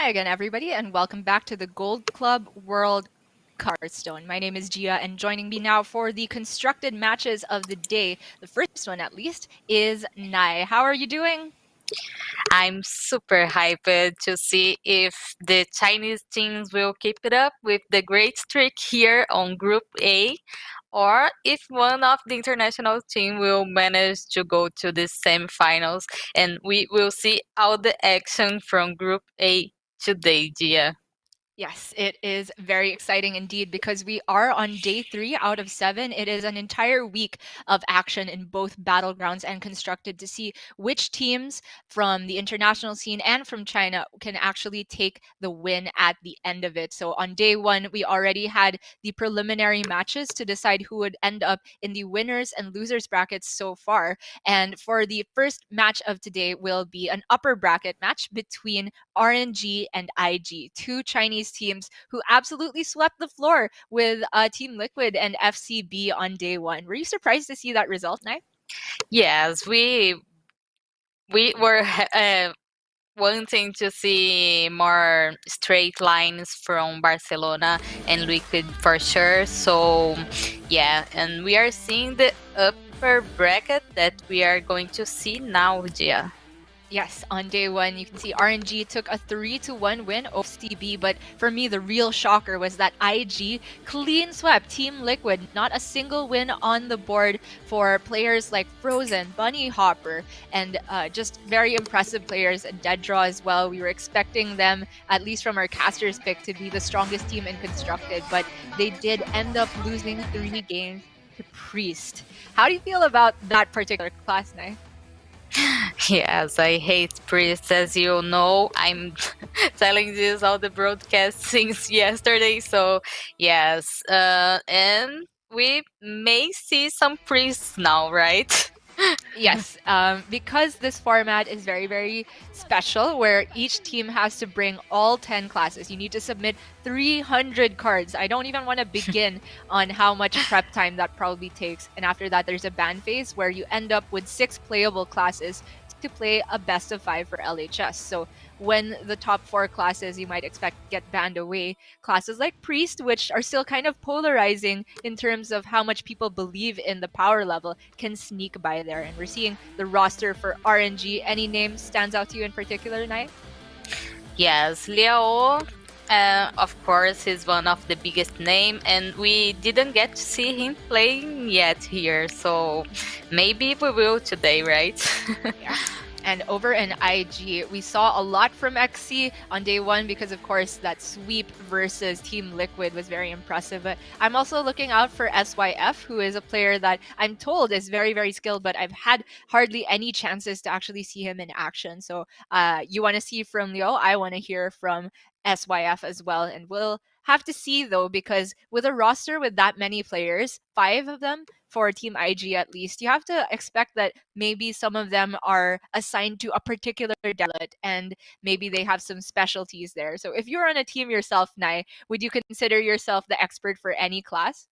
Hi again, everybody, and welcome back to the Gold Club World Hearthstone. My name is Gia, and joining me now for the constructed matches of the day, the first one at least, is Nai. How are you doing? I'm super hyped to see if the Chinese teams will keep it up with the great streak here on Group A, or if one of the international team will manage to go to the semifinals, and we will see all the action from Group A today, Gia. Yes, it is very exciting indeed because we are on day 3 out of 7. It is an entire week of action in both Battlegrounds and Constructed to see which teams from the international scene and from China can actually take the win at the end of it. So on day 1, we already had the preliminary matches to decide who would end up in the winners and losers brackets so far. And for the first match of today will be an upper bracket match between RNG and IG, two Chinese teams who absolutely swept the floor with Team Liquid and FCB on day 1. Were you surprised to see that result, Nai? Yes, we were wanting to see more straight lines from Barcelona and Liquid for sure. So, yeah, and we are seeing the upper bracket that we are going to see now, Gia. Yes, on day 1, you can see RNG took a 3-1 win over CB, but for me, the real shocker was that IG clean swept Team Liquid. Not a single win on the board for players like Frozen, Bunny Hopper, and just very impressive players, Dead Draw as well. We were expecting them, at least from our caster's pick, to be the strongest team in Constructed, but they did end up losing 3 games to Priest. How do you feel about that particular class, Nai? Yes, I hate priests, as you know. I'm telling this all the broadcast since yesterday. So, yes, and we may see some priests now, right? Yes, because this format is very, very special, where each team has to bring all 10 classes. You need to submit 300 cards. I don't even want to begin on how much prep time that probably takes. And after that, there's a ban phase where you end up with 6 playable classes to play a best of 5 for LHS. So when the top 4 classes you might expect get banned away, classes like Priest, which are still kind of polarizing in terms of how much people believe in the power level, can sneak by there. And we're seeing the roster for RNG. Any name stands out to you in particular, Nai? Yes, Liao, of course, is one of the biggest name, and we didn't get to see him playing yet here, so maybe we will today, right? Yeah. And over in IG, we saw a lot from XC on day 1 because, of course, that sweep versus Team Liquid was very impressive. But I'm also looking out for SYF, who is a player that I'm told is very, very skilled, but I've had hardly any chances to actually see him in action. So you want to see from Leo, I want to hear from SYF as well. And we'll have to see, though, because with a roster with that many players, 5 of them, for Team IG at least, you have to expect that maybe some of them are assigned to a particular delet and maybe they have some specialties there. So if you're on a team yourself, Nai, would you consider yourself the expert for any class?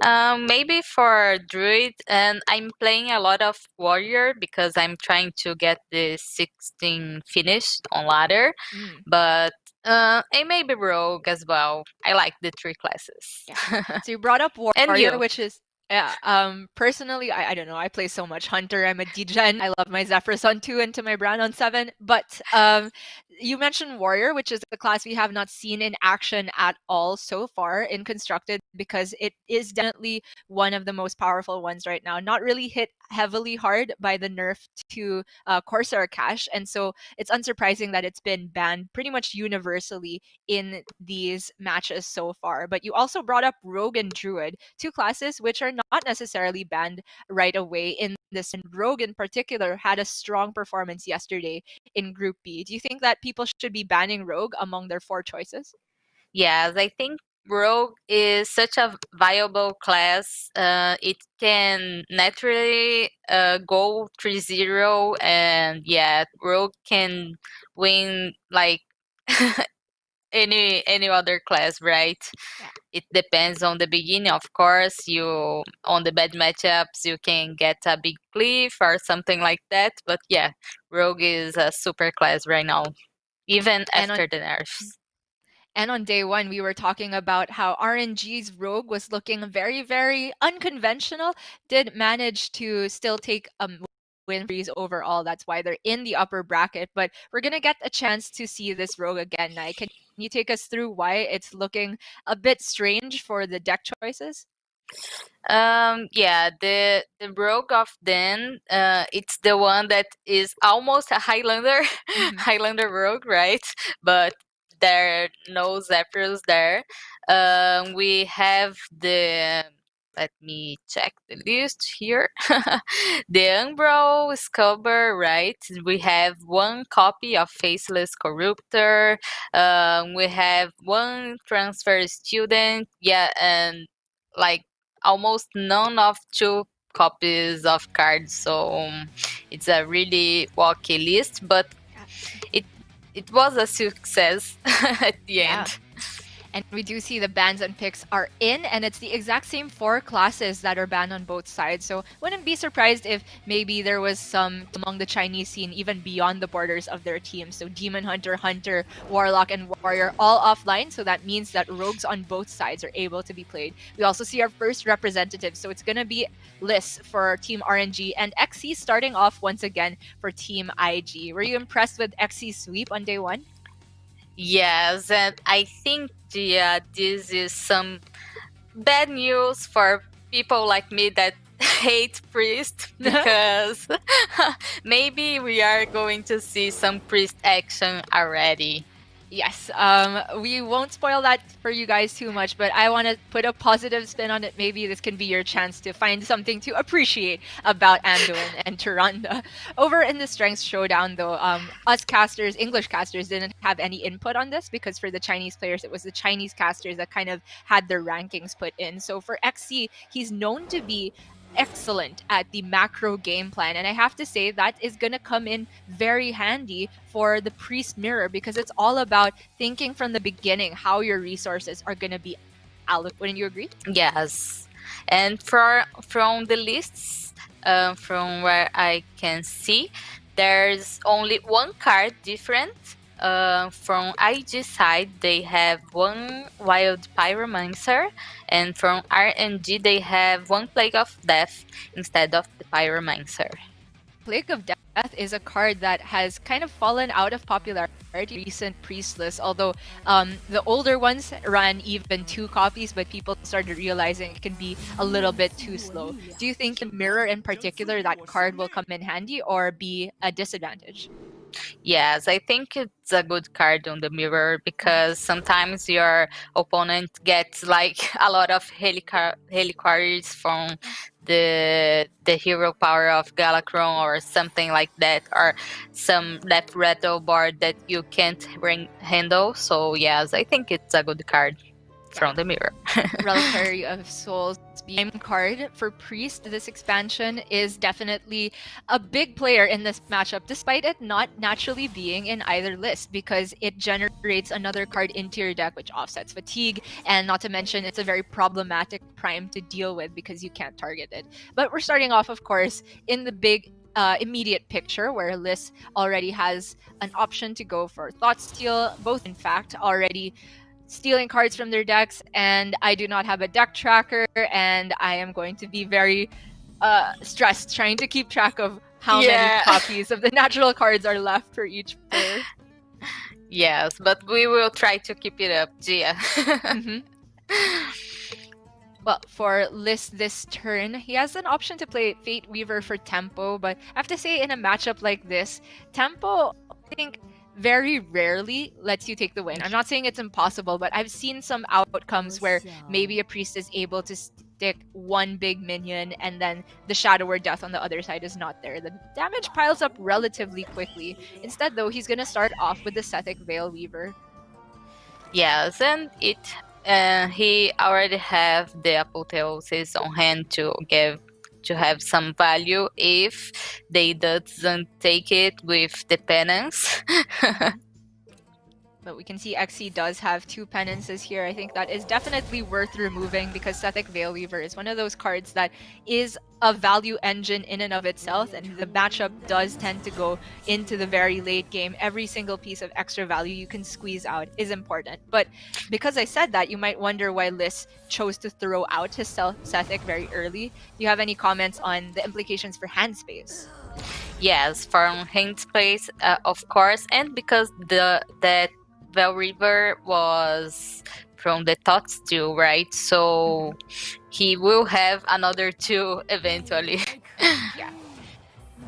Maybe for Druid, and I'm playing a lot of Warrior because I'm trying to get the 16 finished on ladder, Mm. but and maybe Rogue as well. I like the 3 classes. Yeah. So you brought up And Warrior, you? which is yeah. Personally, I don't know. I play so much Hunter. I'm a degen. I love my Zephrys on 2 into my Brand on 7. But you mentioned Warrior, which is the class we have not seen in action at all so far in Constructed because it is definitely one of the most powerful ones right now. Not really hit heavily hard by the nerf to Corsair Cash, and so it's unsurprising that it's been banned pretty much universally in these matches so far. But you also brought up Rogue and Druid, two classes which are not necessarily banned right away in this. And Rogue in particular had a strong performance yesterday in Group B. Do you think that people should be banning Rogue among their 4 choices? Yes, I think Rogue is such a viable class. It can naturally go 3-0, and yeah, Rogue can win like any other class, right? Yeah. It depends on the beginning, of course. You on the bad matchups, you can get a big cliff or something like that. But yeah, Rogue is a super class right now. even And after the nerfs. And on day one, we were talking about how RNG's Rogue was looking very, very unconventional, did manage to still take win freeze overall. That's why they're in the upper bracket. But we're going to get a chance to see this Rogue again, Nai. Can you take us through why it's looking a bit strange for the deck choices? Yeah, the Rogue of Den, it's the one that is almost a Highlander, Highlander Rogue, right? But there are no Zephyrs there. We have the, let me check the list here. The Umbral Scubber, right? We have one copy of Faceless Corruptor. We have one Transfer Student. Yeah, and like almost none of two copies of cards, so it's a really wacky list, but it was a success at the end. And we do see the bans and picks are in, and it's the exact same 4 classes that are banned on both sides. So wouldn't be surprised if maybe there was some among the Chinese scene even beyond the borders of their team. So Demon Hunter, Hunter, Warlock, and Warrior all offline. So that means that rogues on both sides are able to be played. We also see our first representative. So it's going to be Liss for Team RNG and XC starting off once again for Team IG. Were you impressed with XC's sweep on day one? Yes, and I think this is some bad news for people like me that hate priest, because maybe we are going to see some priest action already. Yes, we won't spoil that for you guys too much, but I want to put a positive spin on it. Maybe this can be your chance to find something to appreciate about Anduin and Tyrande. Over in the Strengths Showdown, though, us casters, English casters, didn't have any input on this because for the Chinese players, it was the Chinese casters that kind of had their rankings put in. So for XC, he's known to be excellent at the macro game plan, and I have to say that is going to come in very handy for the priest mirror, because it's all about thinking from the beginning how your resources are going to be allocated. Wouldn't you agree? Yes, and from the lists, from where I can see, there's only one card different. From IG side, they have one Wild Pyromancer, and from RNG, they have one Plague of Death instead of the Pyromancer. Plague of Death is a card that has kind of fallen out of popularity in recent priest lists, although the older ones ran even 2 copies, but people started realizing it can be a little bit too slow. Do you think in Mirror in particular that card will come in handy or be a disadvantage? Yes, I think it's a good card on the mirror, because sometimes your opponent gets like a lot of helicards from the hero power of Galacron or something like that, or some left rattle board that you can't handle. So yes, I think it's a good card from the mirror. Reliquary of Souls Beam card for Priest. This expansion is definitely a big player in this matchup, despite it not naturally being in either list, because it generates another card into your deck which offsets fatigue, and not to mention it's a very problematic prime to deal with because you can't target it. But we're starting off, of course, in the big immediate picture where Liss already has an option to go for Thought Steal, both in fact already stealing cards from their decks, and I do not have a deck tracker, and I am going to be very stressed trying to keep track of how many copies of the natural cards are left for each player. Yes, but we will try to keep it up, Gia. Well, for Liss this turn, he has an option to play Fate Weaver for tempo, but I have to say in a matchup like this, tempo, I think, very rarely lets you take the win. I'm not saying it's impossible, but I've seen some outcomes where maybe a priest is able to stick one big minion and then the Shadow or Death on the other side is not there. The damage piles up relatively quickly. Instead, though, he's going to start off with the Sethic Veil Weaver. Yes, and he already have the apotheosis on hand to have some value if they doesn't take it with the penance. But we can see XC does have 2 penances here. I think that is definitely worth removing because Sethic Veilweaver is one of those cards that is a value engine in and of itself, and the matchup does tend to go into the very late game. Every single piece of extra value you can squeeze out is important. But because I said that, you might wonder why Liss chose to throw out his Sethic very early. Do you have any comments on the implications for hand space? Yes, from hand space, of course, and because that Vel River was from the Tots too, right? So he will have another 2 eventually. Yeah.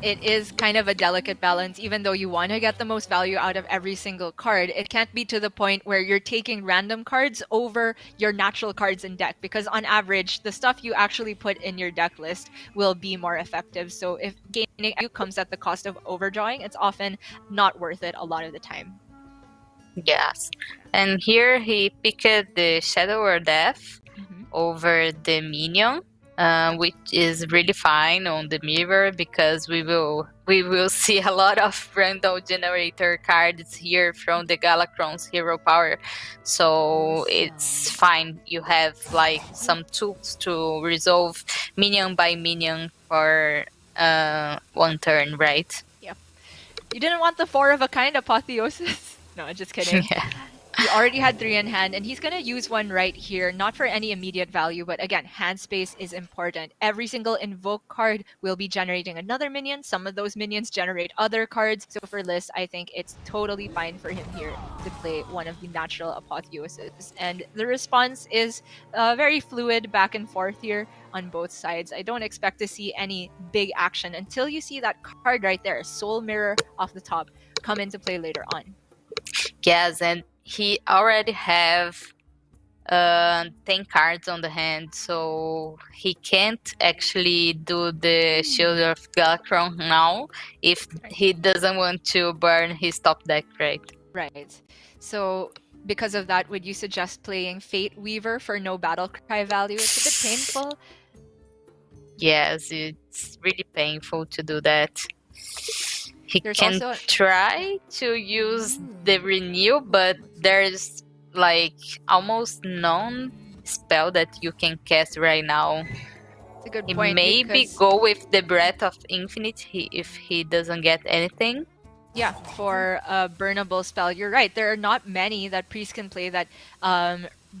It is kind of a delicate balance. Even though you want to get the most value out of every single card, it can't be to the point where you're taking random cards over your natural cards in deck, because on average, the stuff you actually put in your deck list will be more effective. So if gaining value comes at the cost of overdrawing, it's often not worth it a lot of the time. Yes. And here he picked the Shadow or Death over the minion, which is really fine on the mirror because we will see a lot of random generator cards here from the Galakron's hero power. So it's fine. You have like some tools to resolve minion by minion for 1 turn, right? Yep. You didn't want the 4 of a kind apotheosis? No, just kidding. Yeah. He already had 3 in hand, and he's going to use 1 right here, not for any immediate value, but again, hand space is important. Every single invoke card will be generating another minion. Some of those minions generate other cards. So for Liss, I think it's totally fine for him here to play one of the natural apotheoses. And the response is very fluid back and forth here on both sides. I don't expect to see any big action until you see that card right there, Soul Mirror off the top, come into play later on. Yes, and he already have 10 cards on the hand, so he can't actually do the Shield of Galakron now if he doesn't want to burn his top deck, right? Right. So because of that, would you suggest playing Fate Weaver for no battle cry value? It's a bit painful. Yes, it's really painful to do that. There's can also try to use the renew, but there's like almost none spell that you can cast right now. It's a good point. Maybe go with the Breath of Infinite if he doesn't get anything. Yeah, for a burnable spell, you're right. There are not many that priests can play that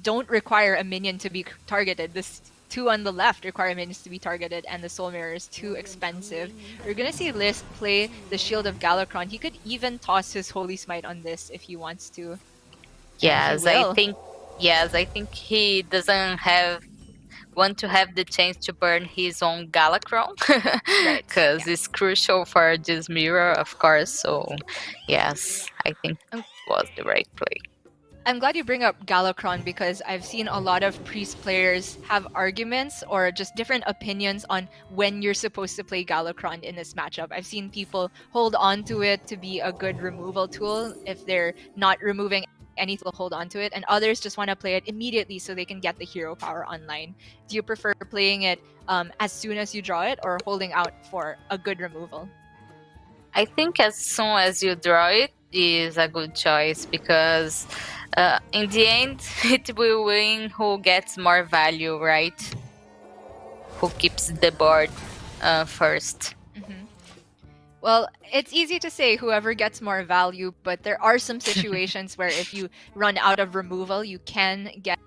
don't require a minion to be targeted. This 2 on the left require minions to be targeted, and the Soul Mirror is too expensive. You're gonna see Liss play the Shield of Galakron. He could even toss his Holy Smite on this if he wants to. Yes, I think he doesn't want to have the chance to burn his own Galakron because it's crucial for this mirror, of course. So yes, I think it was the right play. I'm glad you bring up Galakron because I've seen a lot of priest players have arguments or just different opinions on when you're supposed to play Galakron in this matchup. I've seen people hold on to it to be a good removal tool if they're not removing anything, they'll hold on to it, and others just want to play it immediately so they can get the hero power online. Do you prefer playing it as soon as you draw it or holding out for a good removal? I think as soon as you draw it is a good choice because in the end it will win who gets more value, right? Who keeps the board first. Well, it's easy to say whoever gets more value, but there are some situations where if you run out of removal, you can get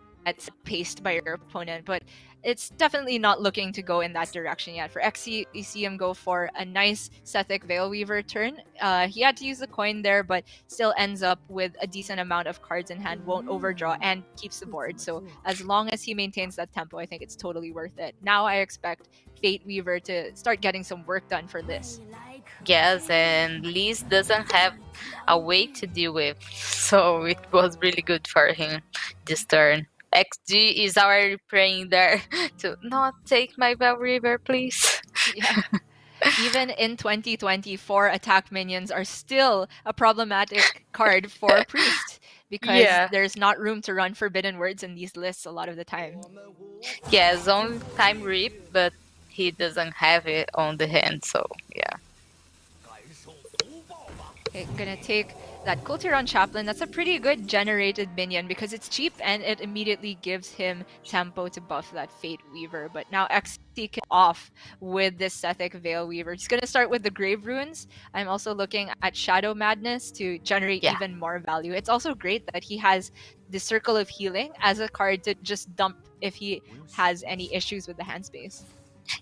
paced by your opponent, but it's definitely not looking to go in that direction yet. For XC, you see him go for a nice Sethic Veilweaver turn. He had to use the coin there, but still ends up with a decent amount of cards in hand, won't overdraw, and keeps the board. So as long as he maintains that tempo, I think it's totally worth it. Now I expect Fate Weaver to start getting some work done for Liss. Yes, and Liss doesn't have a way to deal with, so it was really good for him this turn. XG is already praying there to not take my Vel River, please. Yeah. Even in 2024, attack minions are still a problematic card for Priest because there's not room to run forbidden words in these lists a lot of the time. Yes, only time rip, but he doesn't have it on the hand, so yeah. Okay, I'm gonna take that Kultiron Chaplain. That's a pretty good generated minion because it's cheap and it immediately gives him tempo to buff that Fate Weaver. But now XC can off with this Sethic Veil Weaver. He's gonna start with the Grave Runes. I'm also looking at Shadow Madness to generate Yeah. even more value. It's also great that he has the Circle of Healing as a card to just dump if he has any issues with the hand space.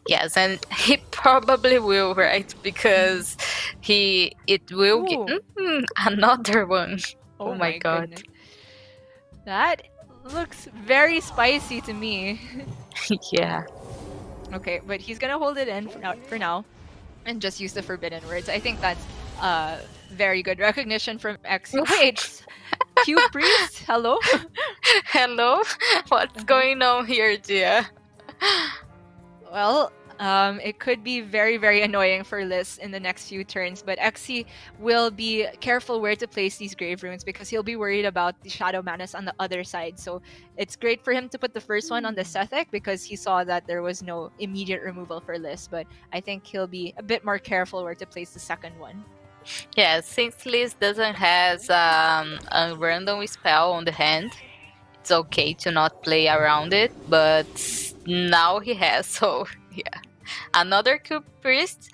Yes, and he probably will, right? Because it will get another one. Oh my god. Goodness. That looks very spicy to me. Yeah. Okay, but he's gonna hold it in for now and just use the forbidden words. I think that's very good recognition from X. Wait, Q Priest, hello? Hello? What's going on here, Gia? Well, it could be very, very annoying for Liz in the next few turns, but Xe will be careful where to place these Grave Runes because he'll be worried about the Shadow Manas on the other side. So it's great for him to put the first one on the Sethic because he saw that there was no immediate removal for Liz, but I think he'll be a bit more careful where to place the second one. Yeah, since Liz doesn't has a random spell on the hand, it's okay to not play around it, but now he has, so yeah. Another Cube Priest.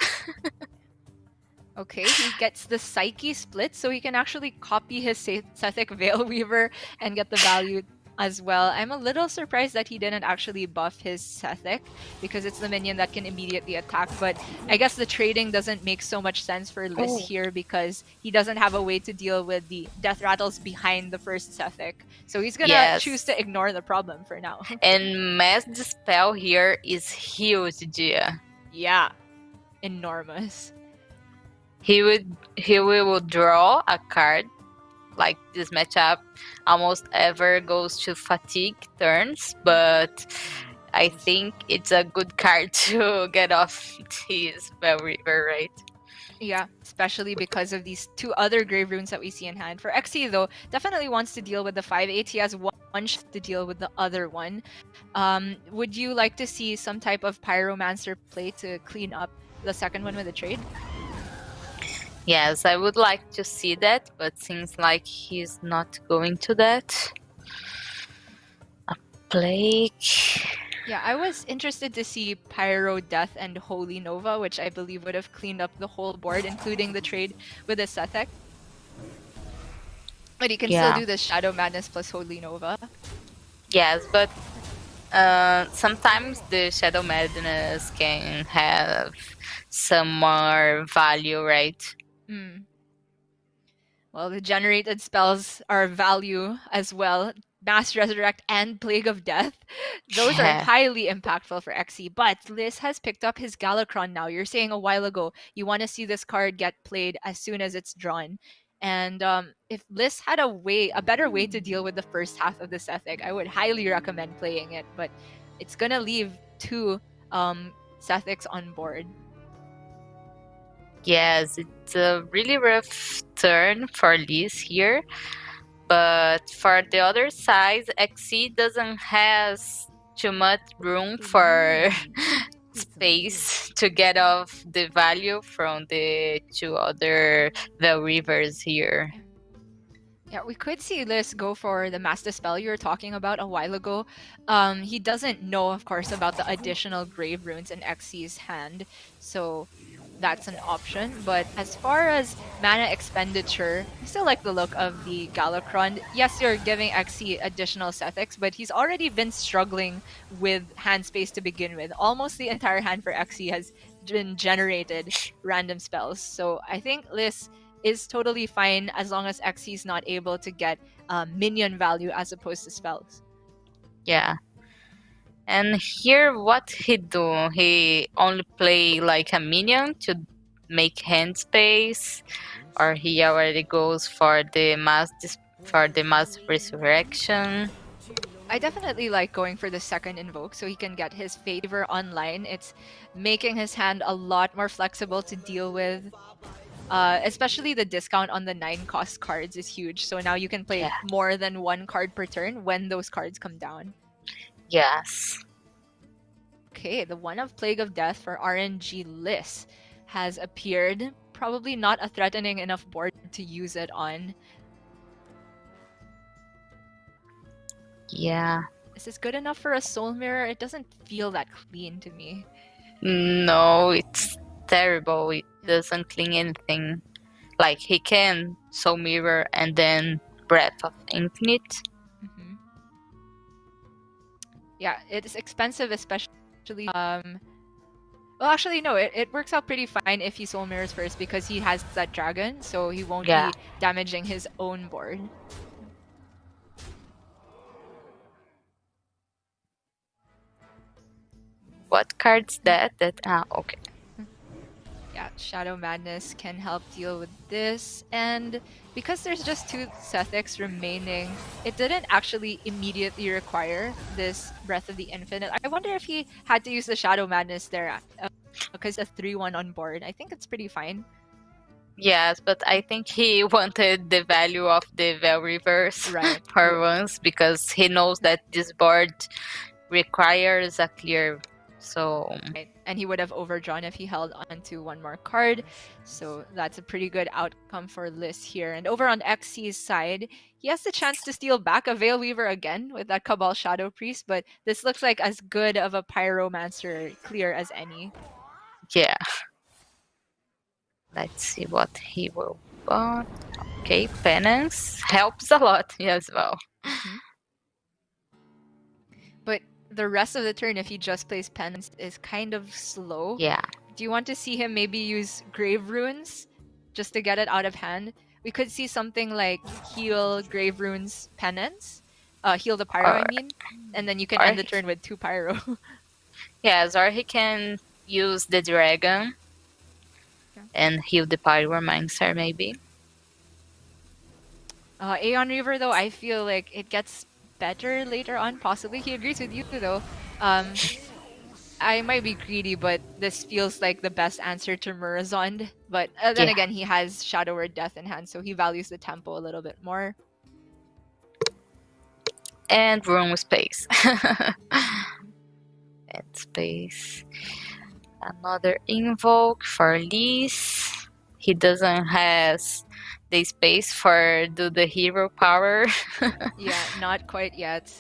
Okay, he gets the Psyche split, so he can actually copy his Sethic Veil Weaver and get the value as well. I'm a little surprised that he didn't actually buff his Sethic because it's the minion that can immediately attack, but I guess the trading doesn't make so much sense for Liz here because he doesn't have a way to deal with the death rattles behind the first Sethic. So he's gonna choose to ignore the problem for now. And Mass Dispel here is huge, Gia. Yeah, enormous. He will draw a card. Like this matchup almost ever goes to fatigue turns, but I think it's a good card to get off his Veil Weaver, right? Yeah, especially because of these two other Grave Runes that we see in hand. For Xe, though, definitely wants to deal with the 5/8. He has one to deal with the other one. Would you like to see some type of Pyromancer play to clean up the second one with a trade? Yes, I would like to see that, but seems like he's not going to that. A Plague. Yeah, I was interested to see Pyro, Death, and Holy Nova, which I believe would have cleaned up the whole board, including the trade with the Sethek. But he can still do the Shadow Madness plus Holy Nova. Yes, but sometimes the Shadow Madness can have some more value, right? Well, the generated spells are value as well. Mass Resurrect and Plague of Death. Those are highly impactful for Xe. But Liz has picked up his Galakron now. You're saying a while ago you want to see this card get played as soon as it's drawn. And if Liz had a better way to deal with the first half of this Sethic, I would highly recommend playing it. But it's going to leave two Sethics on board. Yes, it's a really rough turn for Liz here. But for the other side, Xe doesn't have too much room for space to get off the value from the two other Veil Weavers here. Yeah, we could see Liz go for the Mass Dispel you were talking about a while ago. He doesn't know, of course, about the additional Grave Runes in Xe's hand, so that's an option. But as far as mana expenditure, I still like the look of the Galakron. Yes, you're giving Xe additional Sethics, but he's already been struggling with hand space to begin with. Almost the entire hand for Xe has been generated random spells. So I think Liz is totally fine as long as Xe is not able to get minion value as opposed to spells. Yeah. And here what he do? He only play like a minion to make hand space, or he already goes for the mass resurrection. I definitely like going for the second invoke so he can get his favor online. It's making his hand a lot more flexible to deal with. Especially the discount on the 9-cost cards is huge. So now you can play more than one card per turn when those cards come down. Yes. Okay, the one of Plague of Death for RNG Liz has appeared. probably not a threatening enough board to use it on. Yeah. Is this good enough for a Soul Mirror? It doesn't feel that clean to me. No, it's terrible. It doesn't clean anything. Like, he can Soul Mirror and then Breath of Infinite. Mm-hmm. Yeah, it is expensive, especially. Well, actually, no. It works out pretty fine if he Soul Mirrors first because he has that dragon, so he won't Yeah. be damaging his own board. What card's that? Okay. Yeah, Shadow Madness can help deal with this, and because there's just 2 Sethics remaining, it didn't actually immediately require this Breath of the Infinite. I wonder if he had to use the Shadow Madness there, because a 3-1 on board. I think it's pretty fine. Yes, but I think he wanted the value of the Veil Reverse Right. for once, because he knows that this board requires a clear. So Right. And he would have overdrawn if he held onto 1 more card. So that's a pretty good outcome for Liz here. And over on XC's side, he has the chance to steal back a Veil Weaver again with that Cabal Shadow Priest, but this looks like as good of a Pyromancer clear as any. yeah. Let's see what he will want. Okay, Penance helps a lot as well. Mm-hmm. But the rest of the turn, if he just plays Penance, is kind of slow. Yeah. Do you want to see him maybe use Grave Runes just to get it out of hand? We could see something like heal Grave Runes Penance, heal the Pyro, I mean, and then you can end the turn with 2 Pyro. Yes, or he can use the Dragon and heal the Pyromancer maybe. Aeon Reaver, though, I feel like it gets better later on, possibly. He agrees with you, though. I might be greedy, but this feels like the best answer to Murazond. But then again, he has Shadow Word Death in hand, so he values the tempo a little bit more. And room space. And space. Another invoke for Liz. He doesn't has the space for do the hero power. Yeah, not quite yet.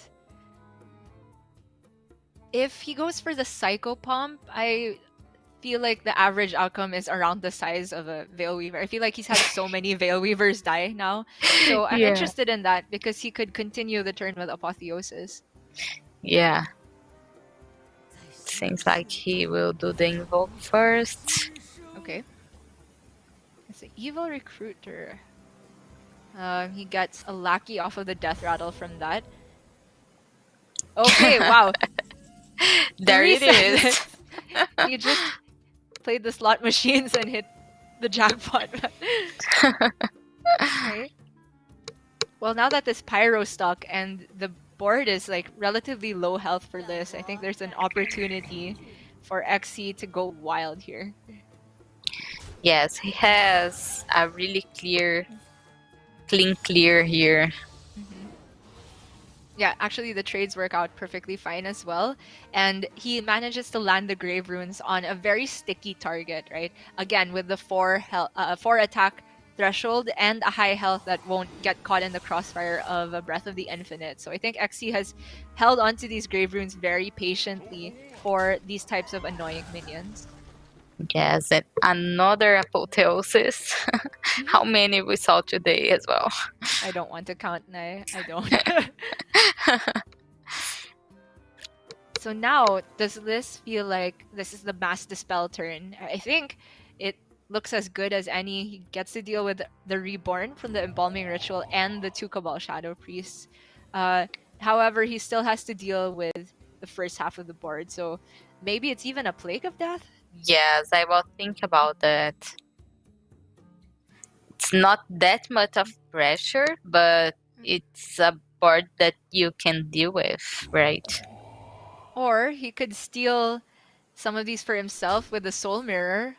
If he goes for the Psycho Pump, I feel like the average outcome is around the size of a Veil Weaver. I feel like he's had so many Veil Weavers die now. So I'm interested in that because he could continue the turn with Apotheosis. Yeah. Seems like he will do the invoke first. Okay. It's an Evil Recruiter. He gets a Lackey off of the Death Rattle from that. Okay, wow. There it is. He just played the slot machines and hit the jackpot. Okay. Well, now that this Pyro stuck and the board is like relatively low health for Liz, I think there's an opportunity for XC to go wild here. Yes, he has a really clear here. Yeah, actually the trades work out perfectly fine as well. And he manages to land the Grave Runes on a very sticky target, right? Again, with the 4 attack threshold and a high health that won't get caught in the crossfire of a Breath of the Infinite. So I think XC has held onto these Grave Runes very patiently for these types of annoying minions. Yes, and another Apotheosis. How many we saw today as well? I don't want to count, Nai. I don't. So now, does this feel like this is the Mass Dispel turn? I think it looks as good as any. He gets to deal with the Reborn from the Embalming Ritual and the 2 Cabal Shadow Priests. However, he still has to deal with the first half of the board. So maybe it's even a Plague of Death? Yes, I will think about that. It's not that much of pressure, but it's a board that you can deal with, right? Or he could steal some of these for himself with the Soul Mirror.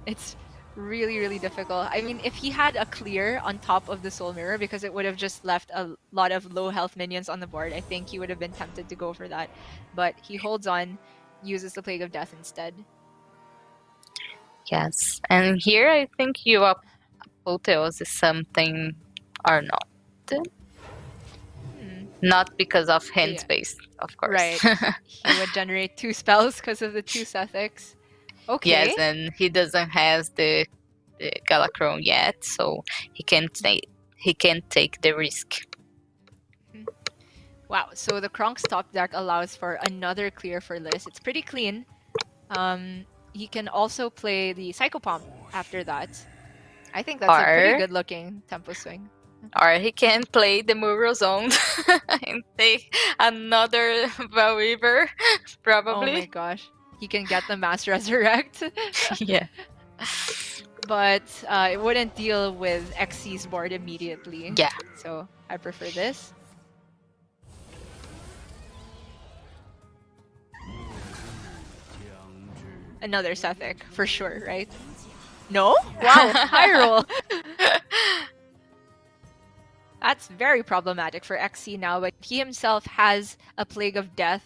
It's really, really difficult. I mean, if he had a clear on top of the Soul Mirror, because it would have just left a lot of low health minions on the board, I think he would have been tempted to go for that. But he holds on, uses the Plague of Death instead. Yes, and here I think you apotheose something or not. Not because of hand Yeah, space, of course. right. He would generate 2 spells because of the 2 Sethics. Okay. Yes, and he doesn't have the Galacron yet, so he can't take the risk. Wow, so the Kronk's top deck allows for another clear for Liz. It's pretty clean. He can also play the Psychopomp after that. I think that's a pretty good looking tempo swing. Or he can play the Muro Zone and take another Val River, probably. Oh my gosh. He can get the Mass Resurrect. Yeah. But it wouldn't deal with XC's board immediately. Yeah. So I prefer this. Another Sethic, for sure, right? No? Wow, high roll! That's very problematic for XC now, but he himself has a Plague of Death,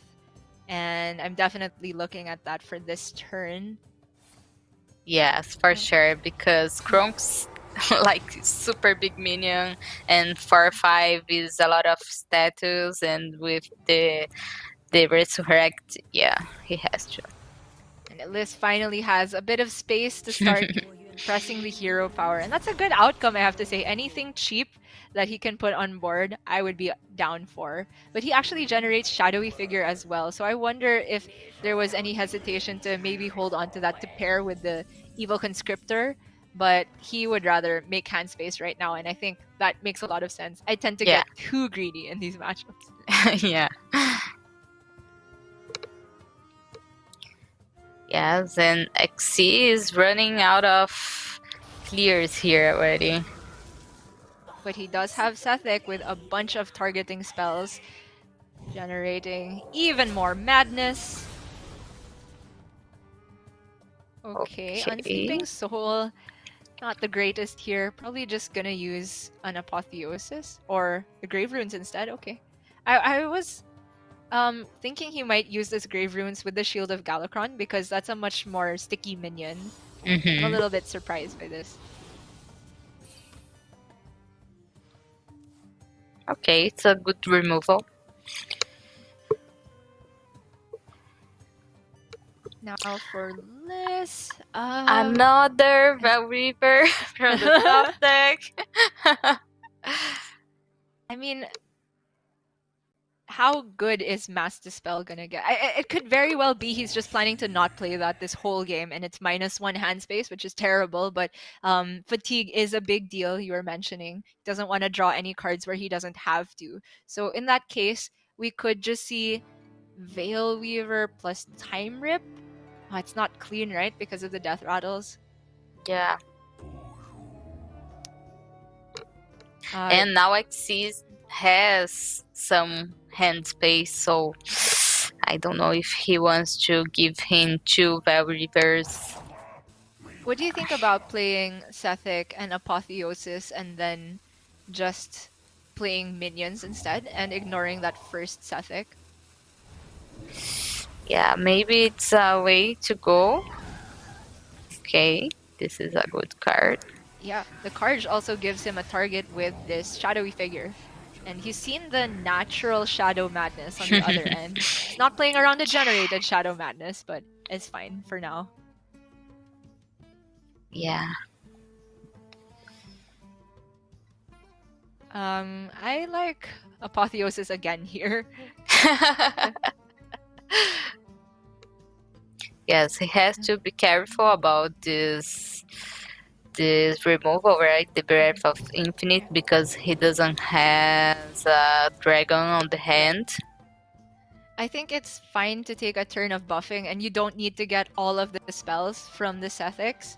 and I'm definitely looking at that for this turn. Yes, for sure, because Kronk's like super big minion, and 4/5 is a lot of status, and with the resurrect, yeah, he has to. And Liz finally has a bit of space to start pressing the hero power, and that's a good outcome, I have to say. Anything cheap that he can put on board, I would be down for. But he actually generates Shadowy Figure as well, so I wonder if there was any hesitation to maybe hold on to that to pair with the Evil Conscriptor, but he would rather make hand space right now, and I think that makes a lot of sense. I tend to get too greedy in these matchups. Yeah. Yes, and XC is running out of clears here already. But he does have Sethic with a bunch of targeting spells, generating even more madness. Okay, Unsleeping Soul, not the greatest here. Probably just gonna use an Apotheosis or the Grave Runes instead. Okay. I was thinking he might use this Grave Runes with the Shield of Galacron because that's a much more sticky minion. I'm a little bit surprised by this. Okay, it's a good removal. Now for Liz, another Val Reaper from the top deck. I mean, how good is Mass Dispel gonna get? It could very well be he's just planning to not play that this whole game, and it's -1 hand space, which is terrible, but fatigue is a big deal, you were mentioning. He doesn't want to draw any cards where he doesn't have to. So in that case, we could just see Veil Weaver plus Time Rip. Oh, it's not clean, right? Because of the Death Rattles. Yeah. And now XC has some hand space, so I don't know if he wants to give him 2 Val Reapers. What do you think about playing Sethic and Apotheosis and then just playing minions instead and ignoring that first Sethic? Yeah, maybe it's a way to go. Okay, this is a good card. Yeah, the card also gives him a target with this Shadowy Figure. And he's seen the natural Shadow Madness on the other end. He's not playing around the generated Shadow Madness, but it's fine for now. Yeah. I like Apotheosis again here. Yes, he has to be careful about this removal, right? The Breath of Infinite, because he doesn't have a dragon on the hand. I think it's fine to take a turn of buffing, and you don't need to get all of the spells from the Sethics.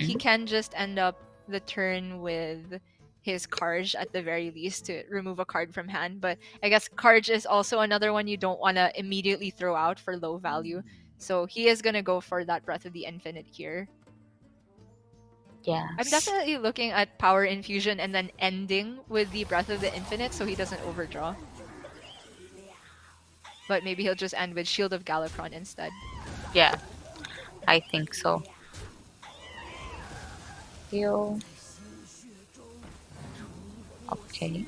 He can just end up the turn with his Karj at the very least to remove a card from hand, but I guess Karj is also another one you don't want to immediately throw out for low value. So he is going to go for that Breath of the Infinite here. Yeah. I'm definitely looking at Power Infusion and then ending with the Breath of the Infinite so he doesn't overdraw. But maybe he'll just end with Shield of Galacron instead. Yeah, I think so. heal. Okay.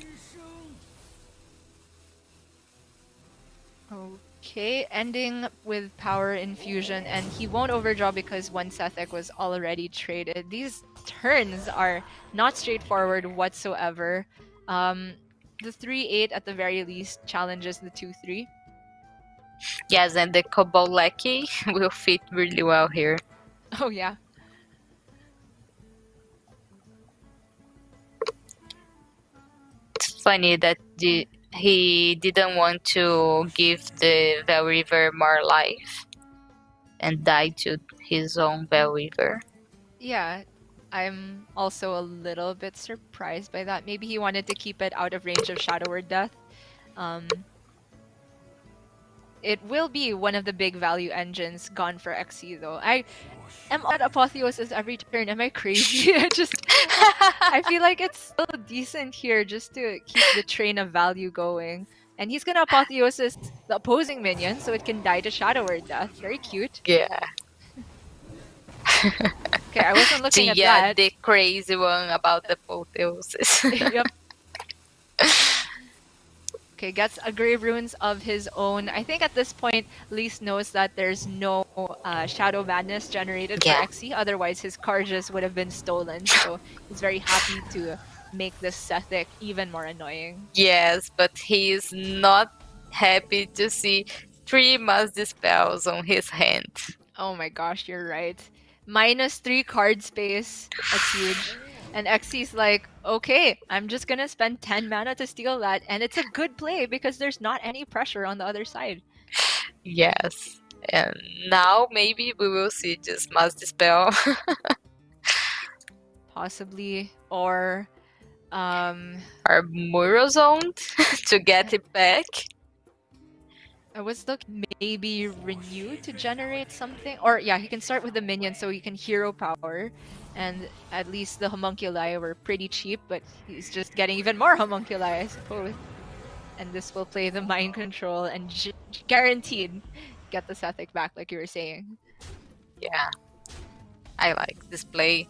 Okay, ending with power infusion, and he won't overdraw because one Sethek was already traded. These turns are not straightforward whatsoever. The 3-8 at the very least challenges the 2-3. Yes, and the Koboleki will fit really well here. Oh yeah. It's funny that he didn't want to give the Vel River more life and die to his own Vel River. Yeah, I'm also a little bit surprised by that. Maybe he wanted to keep it out of range of Shadow or Death. It will be one of the big value engines gone for XC though. I am at Apotheosis every turn. Am I crazy? I feel like it's still decent here just to keep the train of value going. And he's gonna Apotheosis the opposing minion so it can die to Shadow or Death. Very cute. Yeah. Okay, I wasn't looking at Yeah, that. the crazy one about the apotheosis. Yep. Okay, gets a Grave Runes of his own. I think at this point, Lise knows that there's no Shadow Madness generated for Yeah. XC, otherwise his Karjas would have been stolen. So he's very happy to make this Sethic even more annoying. Yes, but he is not happy to see 3 Mass Dispels on his hand. Oh my gosh, you're right. -3 card space. That's huge. And XC's like, okay, I'm just gonna spend 10 mana to steal that, and it's a good play because there's not any pressure on the other side. Yes. And now maybe we will see just Mass Dispel. Possibly. Or or Murozoned to get it back. I was looking maybe renew to generate something. Or yeah, he can start with the minion so he can hero power. And at least the homunculi were pretty cheap, but he's just getting even more homunculi, I suppose. And this will play the mind control and guaranteed get the Sethic back, like you were saying. Yeah. I like this play.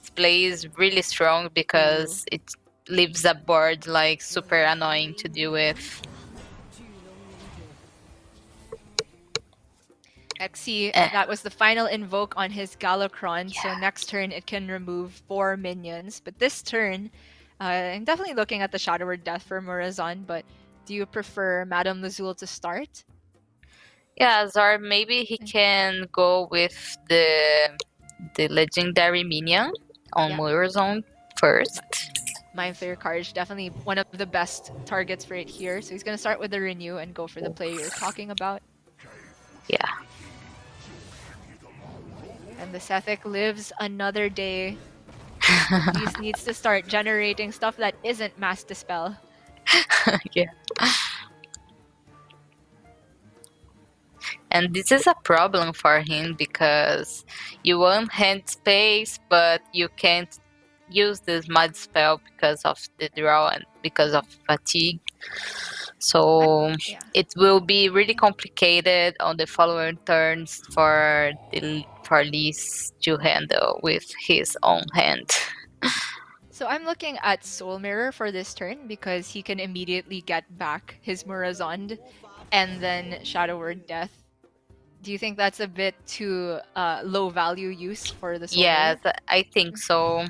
This play is really strong because it leaves a board like super annoying to deal with. XC, that was the final invoke on his Galakron, Yeah. so next turn it can remove 4 minions. But this turn, I'm definitely looking at the Shadow Word Death for Murazan, but do you prefer Madame Lazul to start? Yes, or maybe he can go with the legendary minion on Murazan first. Mind Flayer Carge, definitely one of the best targets for it here. So he's going to start with the Renew and go for the play you're talking about. Yeah. And the Sethic lives another day. He needs to start generating stuff that isn't Mass Dispel. Yeah. And this is a problem for him because you want hand space, but you can't use this mud spell because of the draw and because of fatigue. So it will be really complicated on the following turns for Lise to handle with his own hand. So I'm looking at Soul Mirror for this turn because he can immediately get back his Murazond and then Shadow Word Death. Do you think that's a bit too low value use for the Soul Yes, Mirror? I think so.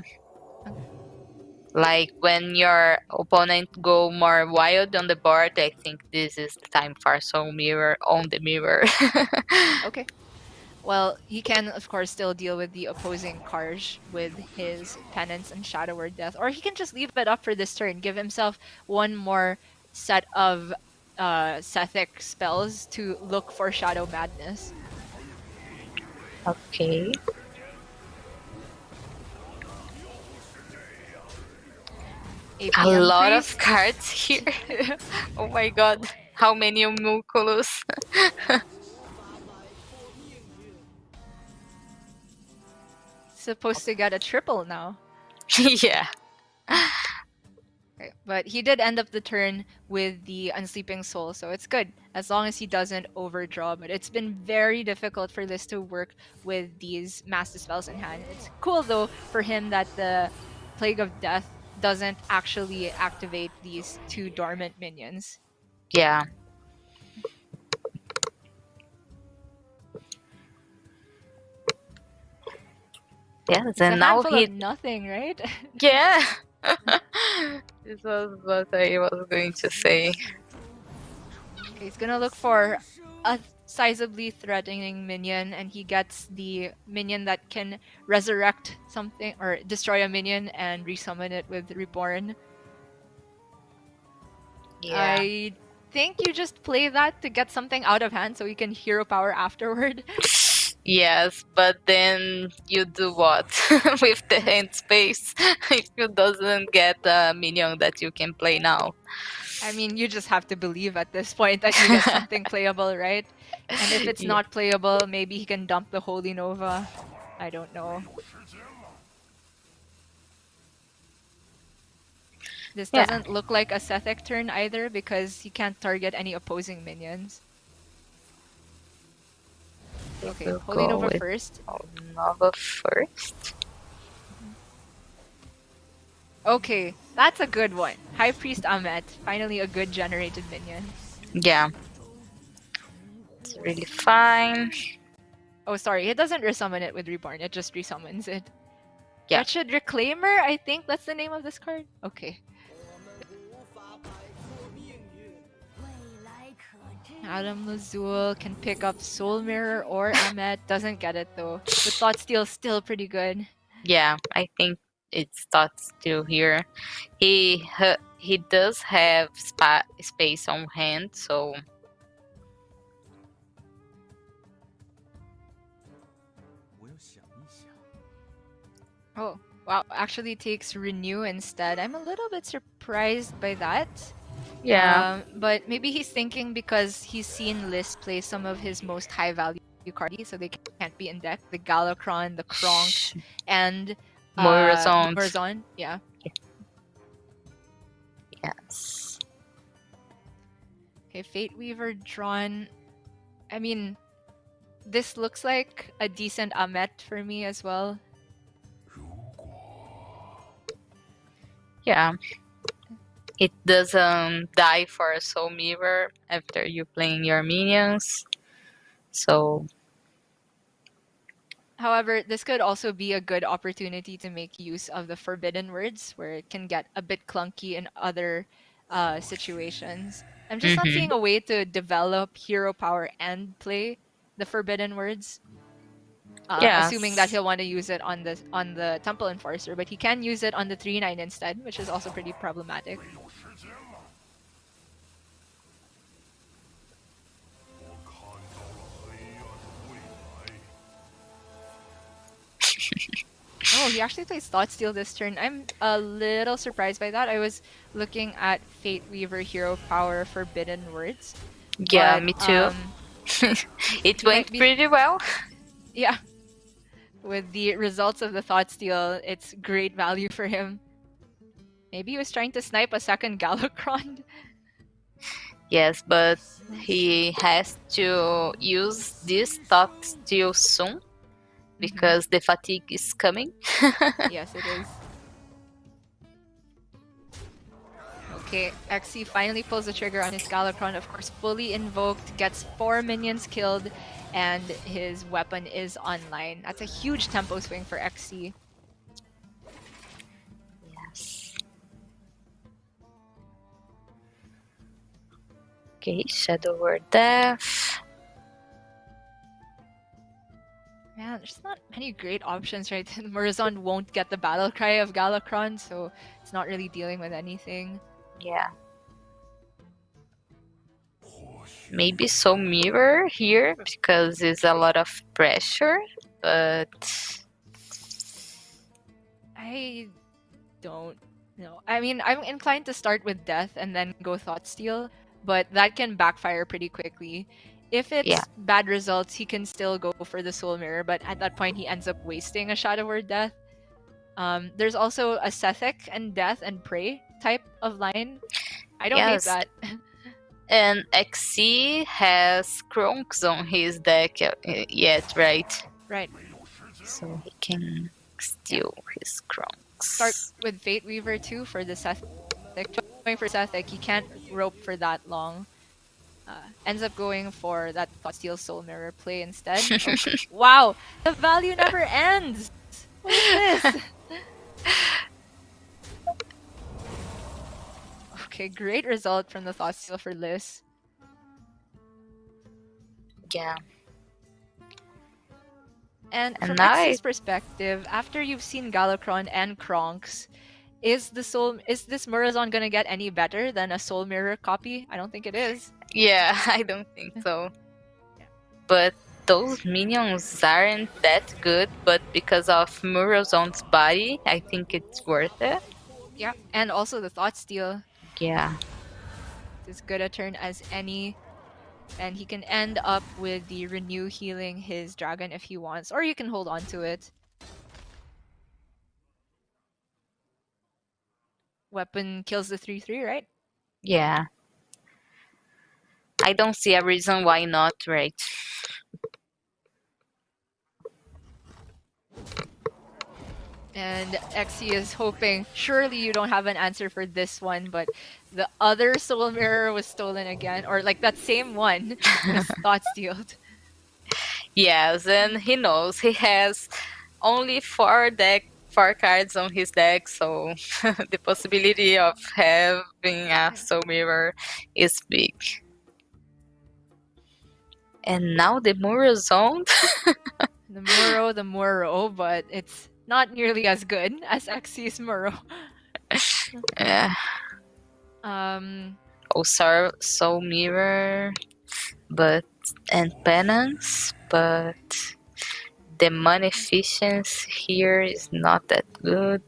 Like when your opponent go more wild on the board, I think this is the time for Soul Mirror on the mirror. Okay. Well, he can, of course, still deal with the opposing Karj with his Penance and Shadow Word Death. Or he can just leave it up for this turn, give himself one more set of Sethic spells to look for Shadow Madness. Okay. A lot of cards here. Oh my god. How many homunculus? Supposed to get a triple now. Yeah. Okay. But he did end up the turn with the Unsleeping Soul, so it's good as long as he doesn't overdraw. But it's been very difficult for this to work with these Mass Dispels in hand. It's cool though for him that the Plague of Death doesn't actually activate these two dormant minions. Yeah. Yes, It's and a now handful of nothing, right? Yeah. This was what I was going to say. He's gonna look for a sizably threatening minion, and he gets the minion that can resurrect something or destroy a minion and resummon it with Reborn. Yeah. I think you just play that to get something out of hand so you can hero power afterward. Yes, but then you do what with the hand space if you doesn't get a minion that you can play now? I mean, you just have to believe at this point that you get something playable, right? And if it's Yeah. not playable, maybe he can dump the Holy Nova. I don't know. This Yeah. doesn't look like a Sethic turn either because he can't target any opposing minions. Okay, We'll Holy go Nova with first. Nova first. Okay, that's a good one. High Priest Amet, finally a good generated minion. Yeah. It's really fine. Oh, sorry, it doesn't resummon it with Reborn, it just resummons it. Yeah. Wretched Reclaimer, I think that's the name of this card. Okay. Adam Lazul can pick up Soul Mirror or Amet. Doesn't get it though. The Thought Steal's still pretty good. Yeah, I think it's Thought still here. He does have space on hand, so Oh, wow. Actually takes Renew instead. I'm a little bit surprised by that. yeah. But maybe he's thinking because he's seen Liz play some of his most high value cards, so they can't be in deck. The Galakron, the Kronk, and Moirazon. Moirazon. Yeah. Yes. Okay, Fate Weaver drawn. I mean, this looks like a decent Amet for me as well. Yeah. It doesn't die for a Soul Mirror after you playing your minions. So However, this could also be a good opportunity to make use of the Forbidden Words, where it can get a bit clunky in other situations. I'm just not seeing a way to develop hero power and play the Forbidden Words. Assuming that he'll want to use it on the Temple Enforcer, but he can use it on the 3/9 instead, which is also pretty problematic. Oh, he actually plays Thought Steal this turn. I'm a little surprised by that. I was looking at Fate Weaver hero power Forbidden Words. yeah, but, me too. It went pretty well. Yeah. With the results of the Thought Steal, it's great value for him. Maybe he was trying to snipe a second Galakron. Yes, but he has to use this Thought Steal soon because the fatigue is coming. Yes, it is. Okay, XC finally pulls the trigger on his Galakron, of course, fully invoked, gets 4 minions killed, and his weapon is online. That's a huge tempo swing for XC. Yes. Okay, Shadow Word Death. Man, there's not many great options, right? Moirazon won't get the battle cry of Galakron, so it's not really dealing with anything. Yeah. Maybe Soul Mirror here because it's a lot of pressure, but I don't know. I mean, I'm inclined to start with Death and then go Thought Steal, but that can backfire pretty quickly. If it's bad results, he can still go for the Soul Mirror, but at that point he ends up wasting a Shadow Word Death. There's also a Sethic and Death and Prey type of line. I don't hate that. And XC has Kronks on his deck yet, right? Right. So he can steal his Kronks. Start with Fate Weaver too for the Sethek. Going for Sethek, he can't rope for that long. Ends up going for that Thoughtsteel Soul Mirror play instead. Oh, wow! The value never ends! What is this? Okay, great result from the Thoughtsteel for Liz. Yeah. And from now Xy's perspective, after you've seen Galakron and Kronks, is this Murazon gonna get any better than a Soul Mirror copy? I don't think it is. Yeah, I don't think so. Yeah. But those minions aren't that good, but because of Murazon's body, I think it's worth it. Yeah, and also the Thoughtsteel. Yeah. As good a turn as any. And he can end up with the Renew healing his dragon if he wants, or you can hold on to it. Weapon kills the 3/3, right? Yeah. I don't see a reason why not, right? And Xe is hoping, surely you don't have an answer for this one, but the other Soul Mirror was stolen again, or like that same one was Thoughtstealed. Yes, and he knows he has only 4 cards on his deck, so the possibility of having a Soul Mirror is big. And now the Murazon. the Muro, but it's not nearly as good as Xy's Muro. Yeah. Soul Mirror, and Penance, but the money efficiency here is not that good.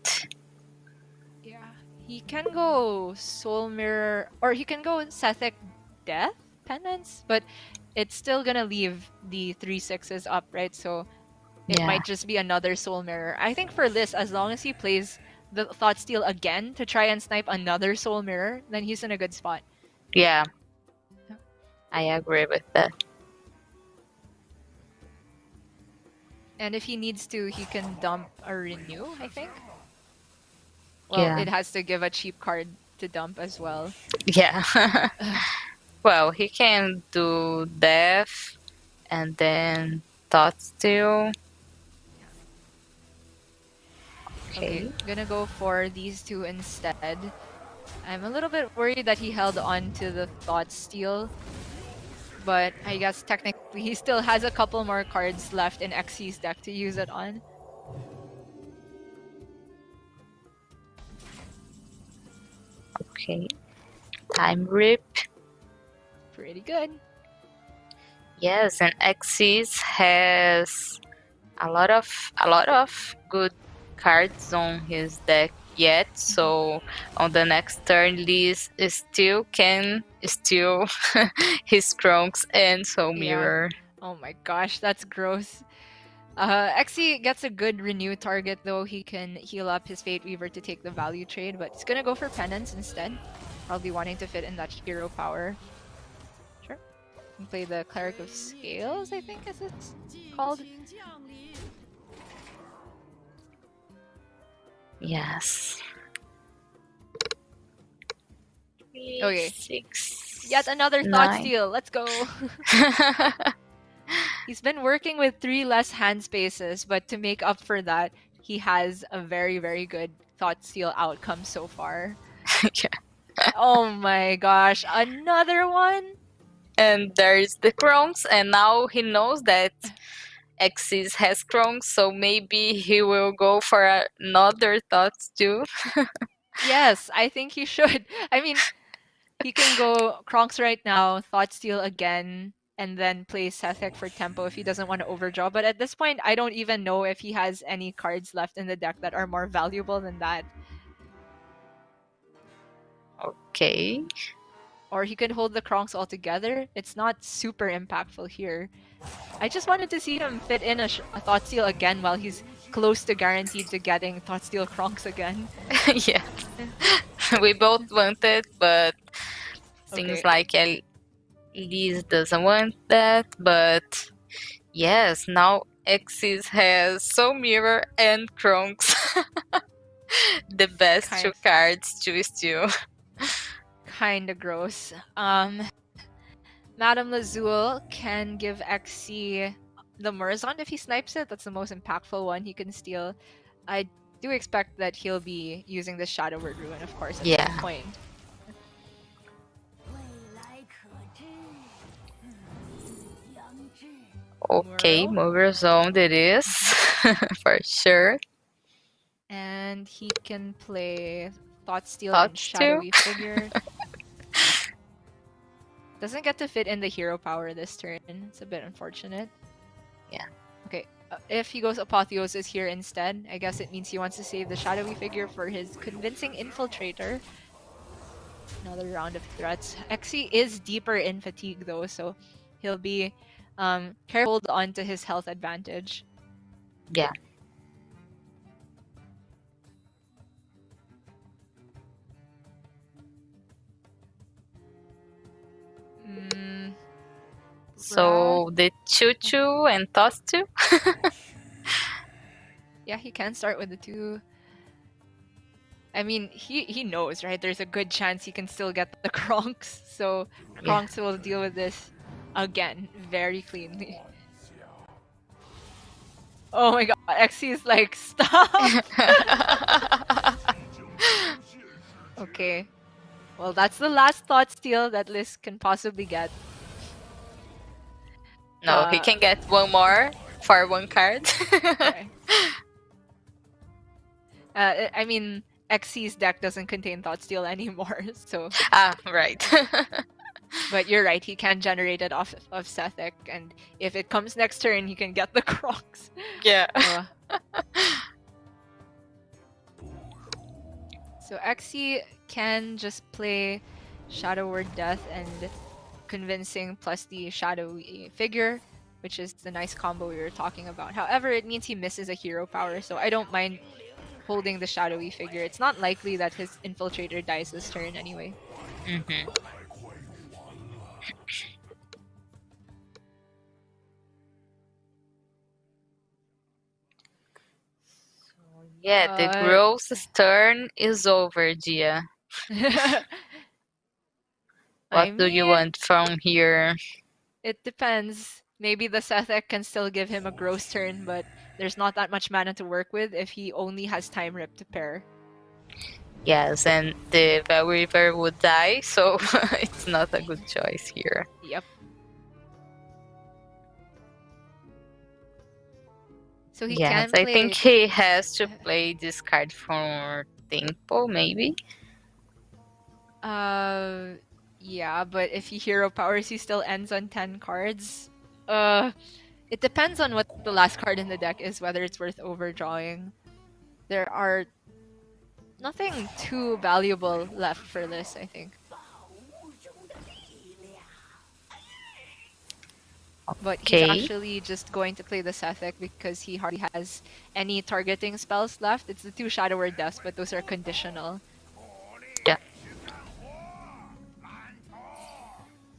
Yeah, he can go Soul Mirror, or he can go Sethek Death Penance, but it's still gonna leave the 3/6s up, right? So it might just be another Soul Mirror. I think for Liz, as long as he plays the Thoughtsteel again to try and snipe another Soul Mirror, then he's in a good spot. Yeah, I agree with that. And if he needs to, he can dump a Renew, I think. Well, it has to give a cheap card to dump as well. Yeah. Well, he can do Death and then Thoughtsteel. Okay, gonna go for these two instead. I'm a little bit worried that he held on to the Thoughtsteel, but I guess technically he still has a couple more cards left in Xy's deck to use it on. Okay, Time Rip. Pretty good. Yes, and Xyz has a lot of good cards on his deck yet, so on the next turn Liz still can steal his Kronks and Soul Mirror. Oh my gosh, that's gross. Xe gets a good Renew target though. He can heal up his Fate Weaver to take the value trade, but he's gonna go for Penance instead. Probably wanting to fit in that hero power. Sure. Can play the Cleric of Scales, I think as it's called. Yes. Okay. 6. Yet another Thoughtsteel. Let's go. He's been working with 3 less hand spaces, but to make up for that, he has a very, very good Thoughtsteel outcome so far. Yeah. Oh my gosh, another one? And there's the Kronks, and now he knows that Xyz has Kronks, so maybe he will go for another Thoughtsteel. Yes, I think he should. I mean, he can go Kronks right now, Thoughtsteel again, and then play Sethek for tempo if he doesn't want to overdraw. But at this point, I don't even know if he has any cards left in the deck that are more valuable than that. Okay. Or he could hold the Kronks altogether. It's not super impactful here. I just wanted to see him fit in a Thoughtsteel again while he's close to guaranteed to getting Thoughtsteel Kronks again. Yeah. We both want it, but seems Okay. like Elise doesn't want that. But yes, now Xyz has Soul Mirror and Kronks. The best two Kind cards to steal. kind of gross. Madame Lazul can give XC the Murazond if he snipes it. That's the most impactful one he can steal. I do expect that he'll be using the Shadow Word Ruin, of course, at some Yeah. point. Okay, Muro. mover zone it is. For sure. And he can play Thought Steal and Thoughts too? Shadowy Figure. Doesn't get to fit in the hero power this turn. It's a bit unfortunate. Yeah. Okay, if he goes Apotheosis here instead, I guess it means he wants to save the Shadowy Figure for his Convincing Infiltrator. Another round of threats. Xe is deeper in fatigue though, so he'll be careful to hold on to his health advantage. Yeah. So the Choo Choo and Toss Two? Yeah, he can start with the 2. I mean, he knows, right? There's a good chance he can still get the Kronks, so Kronks will deal with this again very cleanly. Oh my god, Xe is like, stop! Okay. Well, that's the last Thought Steal that Liz can possibly get. No, he can get one more for one card. Okay. I mean, Xyz's deck doesn't contain Thought Steal anymore, so... Right. But you're right, he can generate it off of Sethek, and if it comes next turn, he can get the Kronks. Yeah. So Xe can just play Shadow Word Death and Convincing plus the Shadowy Figure, which is the nice combo we were talking about. However, it means he misses a hero power, so I don't mind holding the Shadowy Figure. It's not likely that his Infiltrator dies this turn anyway. Mm-hmm. Yeah, the gross turn is over, Gia. What do you want from here? It depends. Maybe the Sethek can still give him a gross turn, but there's not that much mana to work with if he only has Time Rip to pair. Yes, and the Bell River would die, so it's not a good choice here. Yep. So he can play... I think he has to play this card for Tempo, maybe? Yeah, but if he hero powers, he still ends on 10 cards. It depends on what the last card in the deck is, whether it's worth overdrawing. There are nothing too valuable left for this, I think. But he's actually just going to play the Sethek because he hardly has any targeting spells left. It's the 2 Shadow Word Deaths, but those are conditional. Yeah.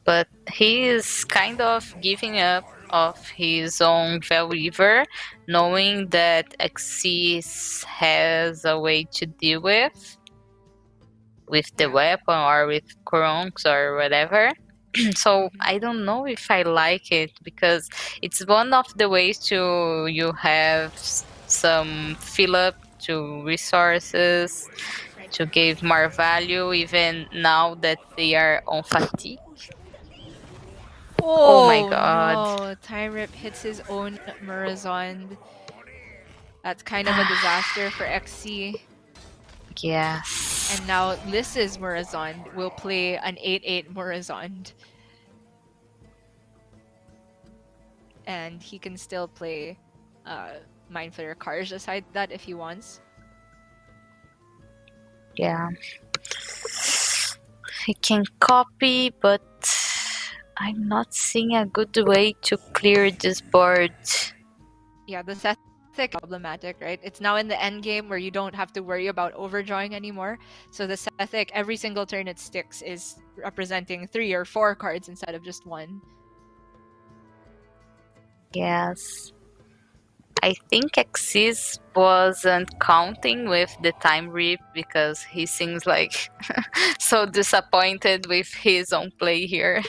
But he is kind of giving up of his own Veil Weaver, knowing that Xyz has a way to deal with the weapon or with Kronks or whatever. So I don't know if I like it, because it's one of the ways to you have some fill up to resources, to give more value even now that they are on fatigue. Oh my god. No, Time Rip hits his own Murazond. That's kind of a disaster for XC. Yes. And now Liz's Murazond will play an 8/8 Murazond. And he can still play Mind Flayer Karj aside that if he wants. Yeah. He can copy, but I'm not seeing a good way to clear this board. Yeah, the Sethek Sethek is problematic, right? It's now in the end game where you don't have to worry about overdrawing anymore. So the Sethek, every single turn it sticks is representing 3 or 4 cards instead of just 1. Yes. I think Axis wasn't counting with the time rip because he seems like so disappointed with his own play here.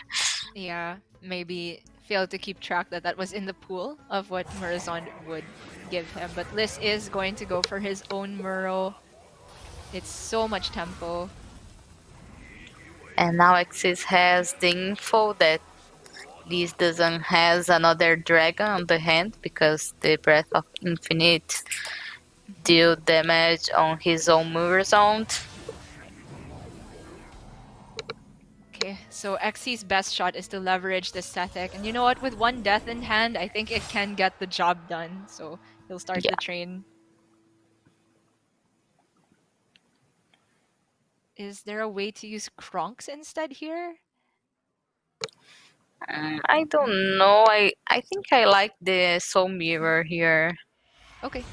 Yeah, maybe failed to keep track that that was in the pool of what Murazon would give him. But Liz is going to go for his own Muro. It's so much tempo. And now Axis has the info that Liz doesn't has another dragon on the hand because the Breath of Infinite deal damage on his own Murazon. Okay, so Xy's best shot is to leverage the Sethek. And you know what? With one death in hand, I think it can get the job done. So he'll start the train. Is there a way to use Kronks instead here? I don't know. I think I like the Soul Mirror here. Okay.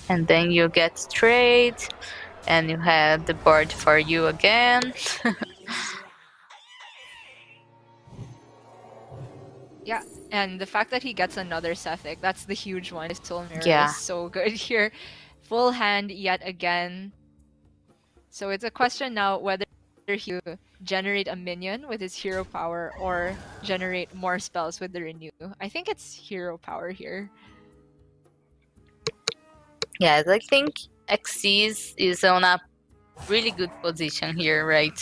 And then you get straight, and you have the board for you again. Yeah, and the fact that he gets another Sethek, that's the huge one. His Soul Mirror Yeah. is so good here. Full hand yet again. So it's a question now whether he generate a minion with his hero power or generate more spells with the renew. I think it's hero power here. Yes, I think Xyz is on a really good position here, right?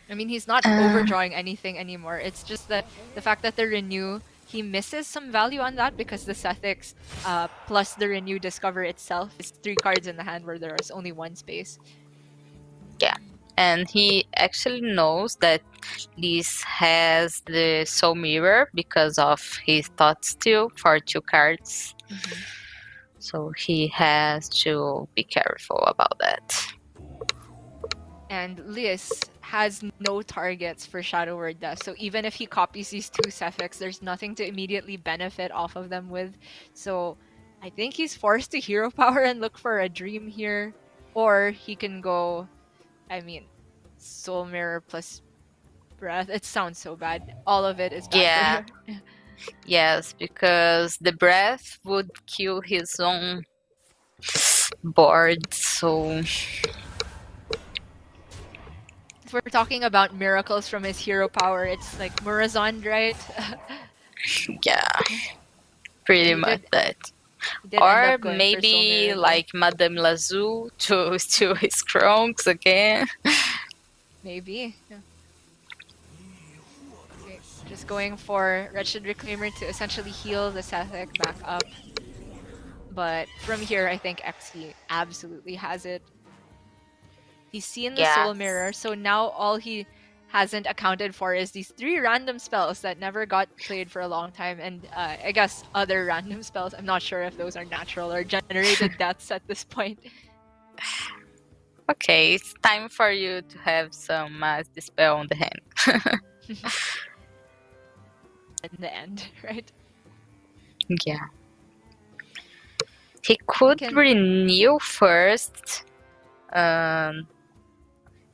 I mean, he's not overdrawing anything anymore. It's just that the fact that the renew, he misses some value on that because the Sethix plus the renew discover itself is 3 cards in the hand where there is only 1 space. Yeah, and he actually knows that Liz has the Soul Mirror because of his Thought Steal for 2 cards. So he has to be careful about that. And Liz has no targets for Shadow Word Death. So even if he copies these 2 Sethix, there's nothing to immediately benefit off of them with. So I think he's forced to hero power and look for a dream here. Or he can go, I mean, Soul Mirror plus Breath. It sounds so bad. All of it is bad for him. Yes, because the Breath would kill his own board, so... If we're talking about miracles from his hero power, it's like Murazon, right? Yeah, pretty much that. Or maybe like Madame Lazou to steal his Kronks again. Maybe. Yeah. Okay, just going for Wretched Reclaimer to essentially heal the Sethek back up. But from here, I think XE absolutely has it. He's seen the Soul Mirror, so now all he hasn't accounted for is these 3 random spells that never got played for a long time, and I guess other random spells. I'm not sure if those are natural or generated deaths at this point. Okay, it's time for you to have some Dispel on the hand. In the end, right? Yeah. He could renew first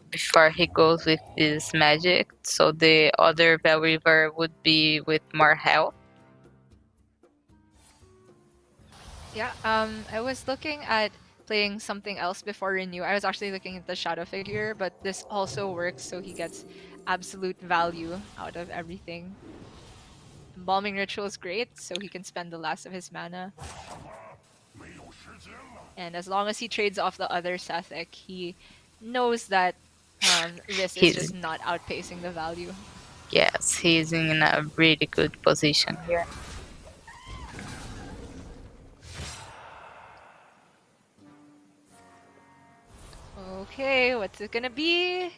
before he goes with this magic, so the other Bell River would be with more health. Yeah, I was looking at playing something else before renew. I was actually looking at the shadow figure, but this also works so he gets absolute value out of everything. Embalming Ritual is great, so he can spend the last of his mana. And as long as he trades off the other Sethek, he knows that this is just not outpacing the value. Yes, he's in a really good position here. Okay, what's it gonna be?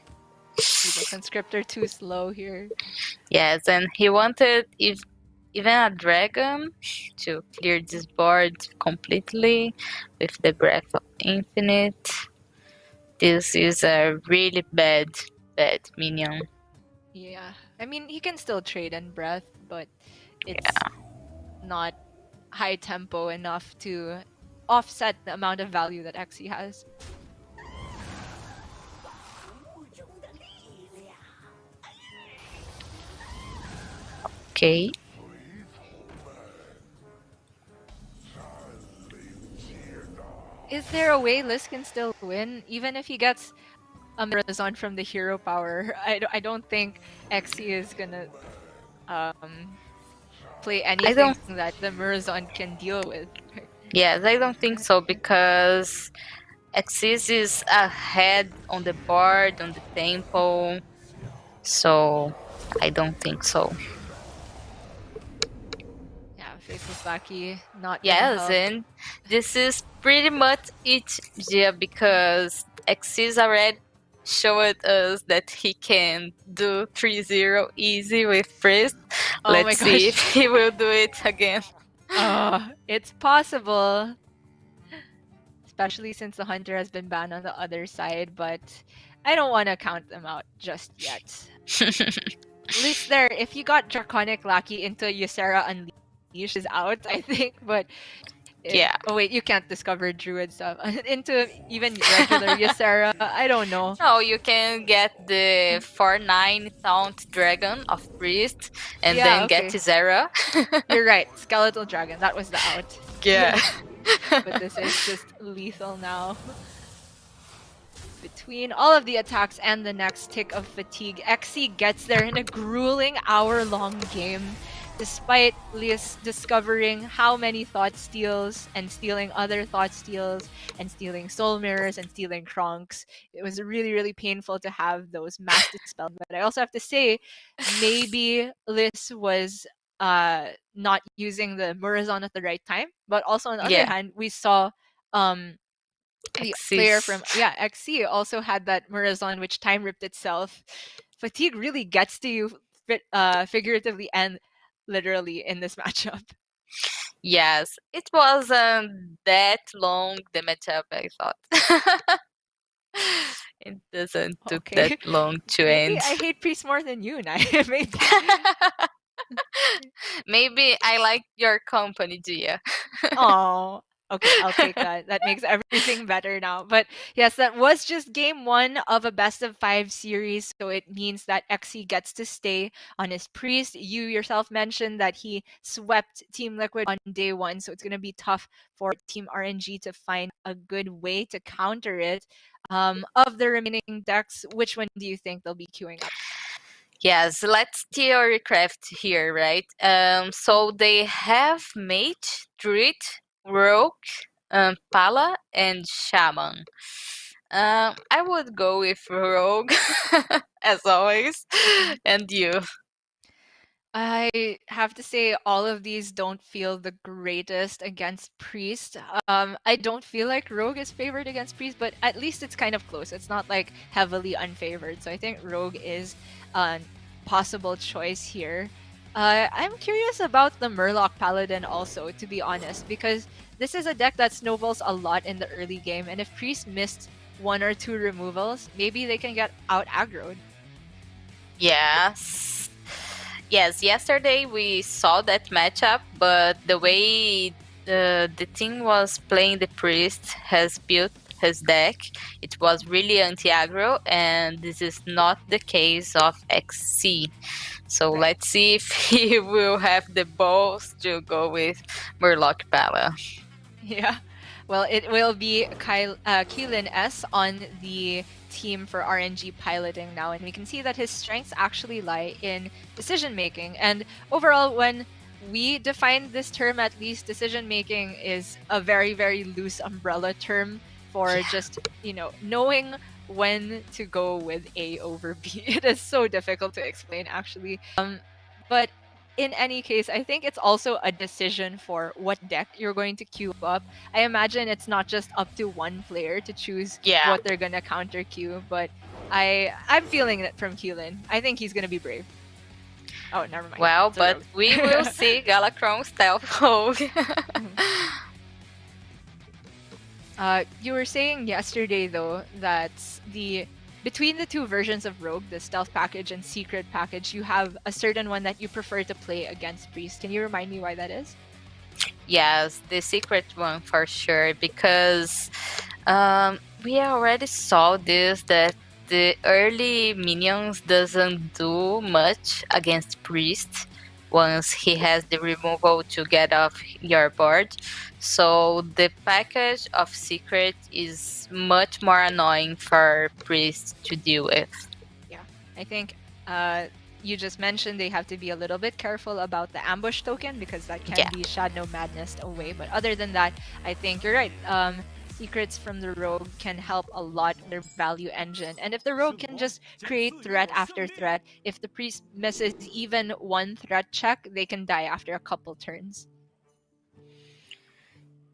The Conscriptor too slow here. Yes, and he wanted even a dragon to clear this board completely with the Breath of Infinite. This is a really bad minion. Yeah, I mean, he can still trade and Breath, but it's not high tempo enough to offset the amount of value that Xe has. Okay. Is there a way Liz can still win even if he gets a Mirazon from the hero power? I don't think Xe is gonna play anything that the Mirazon can deal with. Yes, I don't think so because Axis is ahead on the board, on the tempo. So I don't think so. Yeah, Faceless Lackey not gonna Yes, help. and this is pretty much it, Gia, because Axis already showed us that he can do 3-0 easy with Priest. Oh my Let's see if he will do it again. It's possible. Especially since the Hunter has been banned on the other side, but I don't want to count them out just yet. At least there, if you got Draconic Lackey into Ysera Unleashed is out, I think, but yeah. Oh wait, you can't discover Druid stuff. Into even regular Ysera, I don't know. No, you can get the 4/9 Taunt Dragon of Priest and Yeah, then get okay. Zera. You're right, Skeletal Dragon, that was the out. Yeah. But this is just lethal now. Between all of the attacks and the next tick of fatigue, Xe gets there in a grueling hour-long game. Despite Lius discovering how many thought steals and stealing other thought steals and stealing soul mirrors and stealing Kronks, it was really, really painful to have those mass dispelled. But I also have to say, maybe Lius was not using the Murazon at the right time. But also on the other hand, we saw the player from Xe also had that Murazon which time ripped itself. Fatigue really gets to you figuratively and literally in this matchup. Yes, it wasn't that long, the matchup, I thought. It doesn't took that long to Maybe end. I hate Priest more than you, Nai. Maybe. Maybe I like your company, Gia. Oh, okay, I'll take that. That makes everything better now. But yes, that was just game 1 of a best of 5 series. So it means that Xe gets to stay on his Priest. You yourself mentioned that he swept Team Liquid on day 1. So it's going to be tough for Team RNG to find a good way to counter it. Of the remaining decks, which one do you think they'll be queuing up? Yes, let's theorycraft here, right? So they have Mage, Druid, Rogue, Pala, and Shaman. I would go with Rogue, as always. And you? I have to say all of these don't feel the greatest against Priest. I don't feel like Rogue is favored against Priest, but at least it's kind of close. It's not like heavily unfavored. So I think Rogue is a possible choice here. I'm curious about the Murloc Paladin also, to be honest, because this is a deck that snowballs a lot in the early game, and if Priest missed 1 or 2 removals, maybe they can get out aggroed. Yes. Yes, yesterday we saw that matchup, but the way the team was playing the Priest has built his deck, it was really anti-aggro, and this is not the case of Xe. So let's see if he will have the balls to go with Murloc Pala. Yeah. Well, it will be Keelan S on the team for RNG piloting now, and we can see that his strengths actually lie in decision making. And overall, when we define this term, at least decision making is a very, very loose umbrella term for just, knowing when to go with A over B. It is so difficult to explain, actually. But in any case, I think it's also a decision for what deck you're going to queue up. I imagine it's not just up to one player to choose what they're gonna counter queue, but I'm feeling it from Keelan. I think he's gonna be brave. Oh, never mind. Well, but we will see Galacron Stealth Rogue. You were saying yesterday though that the between the two versions of Rogue, the Stealth package and Secret package, you have a certain one that you prefer to play against Priest. Can you remind me why that is? Yes, the secret one for sure, because we already saw this, that the early minions doesn't do much against Priest once he has the removal to get off your board. So the package of secret is much more annoying for Priest to deal with. Yeah, I think you just mentioned they have to be a little bit careful about the ambush token because that can be Shadow Madness away. But other than that, I think you're right. Secrets from the rogue can help a lot in their value engine. And if the rogue can just create threat after threat, if the priest misses even one threat check, they can die after a couple turns.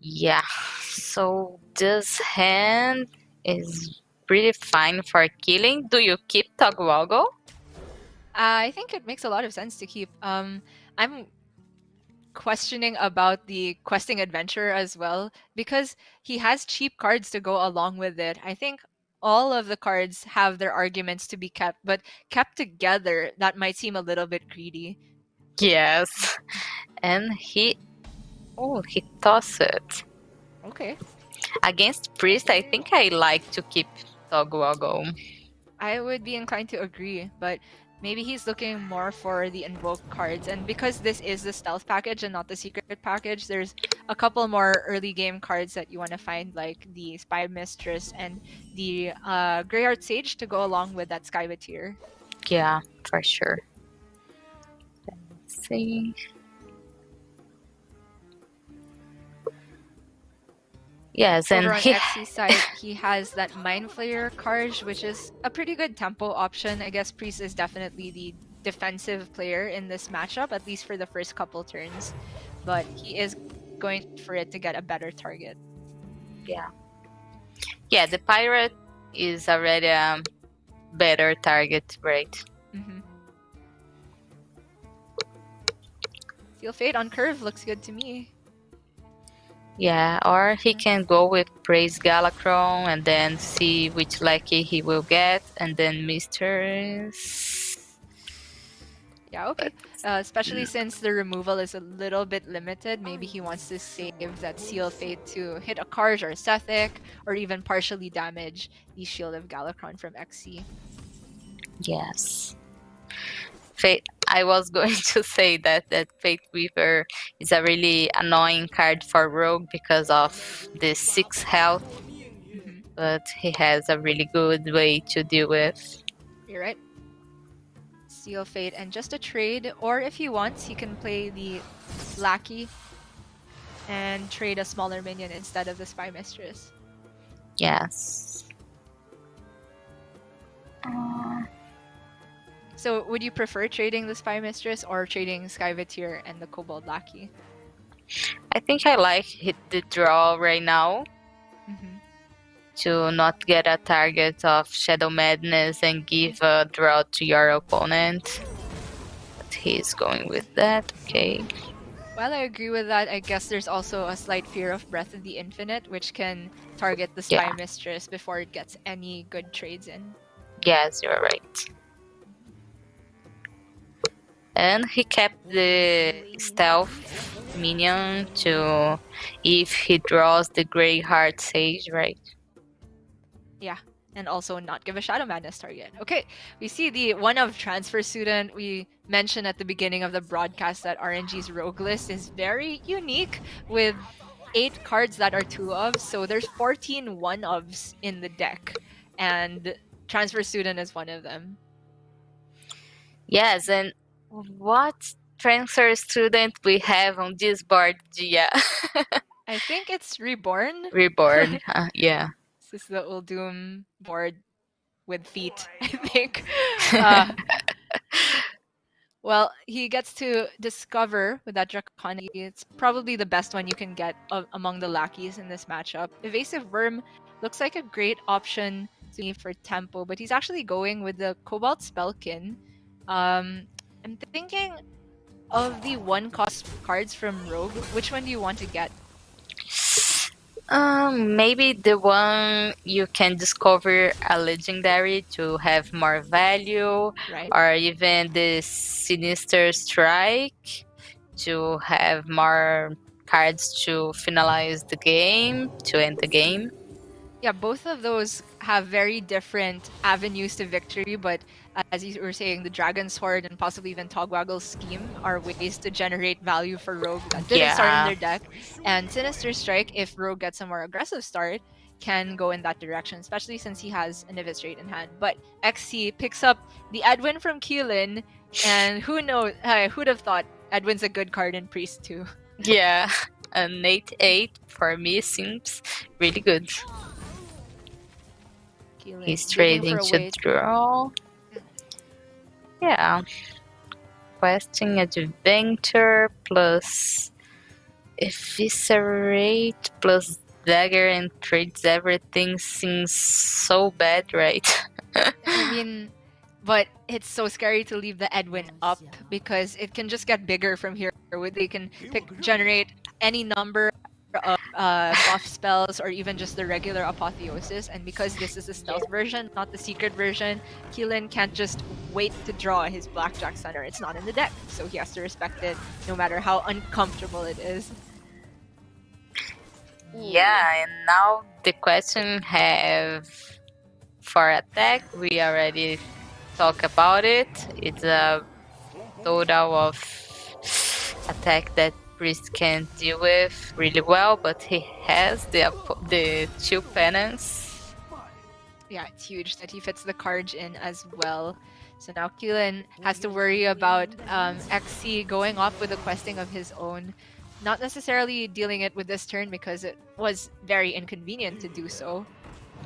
Yeah, so this hand is pretty fine for killing. Do you keep Togwoggle? I think it makes a lot of sense to keep. I'm questioning about the questing adventure as well because he has cheap cards to go along with it. I think all of the cards have their arguments to be kept, but kept together, that might seem a little bit greedy. Yes. And he tossed it. Okay. Against Priest, I think I like to keep Togwoggle. I would be inclined to agree, but maybe he's looking more for the invoke cards. And because this is the stealth package and not the secret package, there's a couple more early game cards that you want to find, like the Spy Mistress and the Greyheart Sage to go along with that Skyvateer. Yeah, for sure. Let's see. Yes, over and on Xy's side, he has that Mind Flayer card, which is a pretty good tempo option. I guess Priest is definitely the defensive player in this matchup, at least for the first couple turns. But he is going for it to get a better target. Yeah. Yeah, the pirate is already a better target, right? Mm-hmm. Seal Fate on curve looks good to me. Yeah, or he can go with Praise Galacron and then see which lucky he will get, and then Mysteries. Yeah, okay. Especially since the removal is a little bit limited, maybe he wants to save that Seal Fate to hit a Karj or Sethic, or even partially damage the Shield of Galacron from XC. Yes. Fate. I was going to say that Fate Weaver is a really annoying card for Rogue because of the 6 health, but he has a really good way to deal with. You're right. Seal Fate and just a trade, or if he wants, he can play the Lackey and trade a smaller minion instead of the Spy Mistress. Yes. So would you prefer trading the Spy Mistress or trading Skyvateer and the Kobold Lackey? I think I like the draw right now to not get a target of Shadow Madness and give a draw to your opponent. But he's going with that, okay. Well, I agree with that. I guess there's also a slight fear of Breath of the Infinite, which can target the Spy Mistress before it gets any good trades in. Yes, you're right. And he kept the stealth minion to if he draws the Greyheart Sage, right? Yeah, and also not give a Shadow Madness target. Okay, we see the one of transfer student. We mentioned at the beginning of the broadcast that RNG's rogue list is very unique with 8 cards that are 2-ofs. So there's 14 1-ofs in the deck, and transfer student is one of them. Yes, and what transfer student we have on this board, Gia? I think it's Reborn. Reborn, yeah. This is the Uldum board with feet, I think. Well, he gets to discover with that Draconic. It's probably the best one you can get among the lackeys in this matchup. Evasive Worm looks like a great option to me for tempo, but he's actually going with the Cobalt Spellkin. I'm thinking of the 1-cost cards from Rogue. Which one do you want to get? Maybe the one you can discover a legendary to have more value, Right. or even the Sinister Strike to have more cards to finalize the game, to end the game. Yeah, both of those have very different avenues to victory, but as you were saying, the Dragon Sword and possibly even Togwaggle's scheme are ways to generate value for Rogue that didn't start in Yeah. their deck. And Sinister Strike, if Rogue gets a more aggressive start, can go in that direction, especially since he has an Invis in hand. But XC picks up the Edwin from Keelan, and who knows, who'd have thought Edwin's a good card in Priest too. Yeah, an 8/8 for me seems really good. Keelan He's digging trading for a to way. draw. Yeah. Questing Adventure plus Eviscerate plus Dagger and trades everything seems so bad, right? I mean, but it's so scary to leave the Edwin up because it can just get bigger from here. They can generate any number of buff spells or even just the regular apotheosis. And because this is the stealth version, not the secret version, Keelan can't just wait to draw his Blackjack Center. It's not in the deck, so he has to respect it no matter how uncomfortable it is. Yeah, and now the question have for attack, we already talked about it. It's a total of attack that Priest can deal with really well, but he has the 2 penance. Yeah, it's huge that he fits the Carge in as well. So now Keelan has to worry about XC going off with a questing of his own. Not necessarily dealing it with this turn because it was very inconvenient to do so.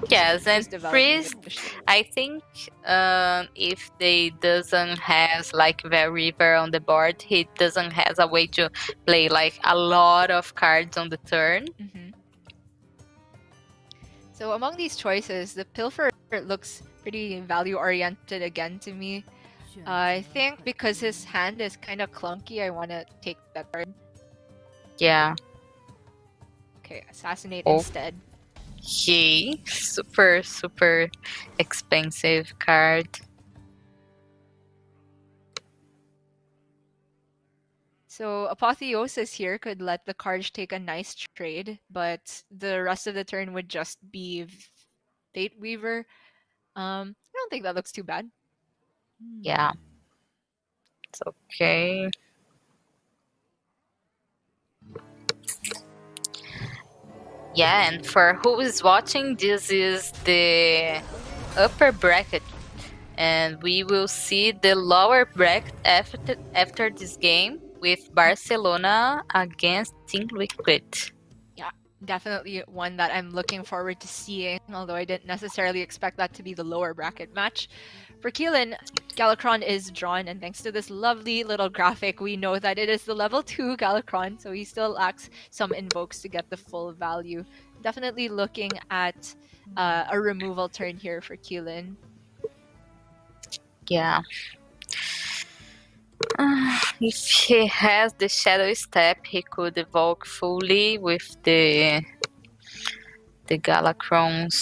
Yes, and Priest, I think if they doesn't have like the river on the board, he doesn't has a way to play like a lot of cards on the turn. Mm-hmm. So among these choices, the Pilfer looks pretty value-oriented again to me. I think because his hand is kind of clunky, I want to take that card. Yeah. Okay, Assassinate instead. Okay, super expensive card. So Apotheosis here could let the Carge take a nice trade, but the rest of the turn would just be Fate Weaver. I don't think that looks too bad. Yeah. It's okay. Yeah, and for who is watching, this is the upper bracket. And we will see the lower bracket after this game with Barcelona against Team Liquid. Yeah, definitely one that I'm looking forward to seeing, although I didn't necessarily expect that to be the lower bracket match. For Keelan, Galakron is drawn, and thanks to this lovely little graphic, we know that it is the level 2 Galakron, so he still lacks some invokes to get the full value. Definitely looking at a removal turn here for Keelan. Yeah. If he has the Shadow Step, he could evoke fully with the Galakron's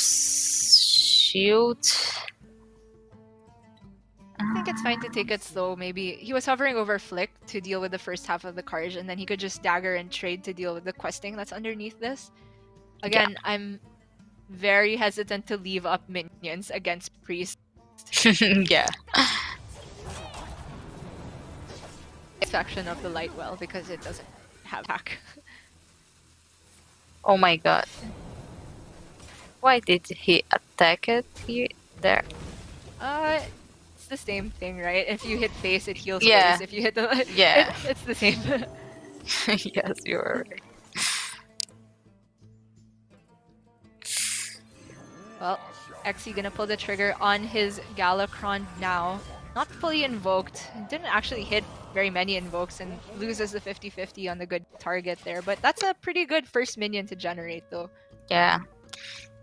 shield. I think it's fine to take it slow. Maybe he was hovering over Flick to deal with the first half of the Carge, and then he could just dagger and trade to deal with the questing that's underneath this. Again, yeah. I'm very hesitant to leave up minions against Priest. Yeah. Section of the Light Well because it doesn't have attack. Oh my god. Why did he attack it here there? It's the same thing, right? If you hit face, it heals yeah. face. If you hit the it's the same. Yes, you're right. Well, XC gonna pull the trigger on his Galakron now. Not fully invoked. Didn't actually hit very many invokes and loses the 50-50 on the good target there. But that's a pretty good first minion to generate though. Yeah.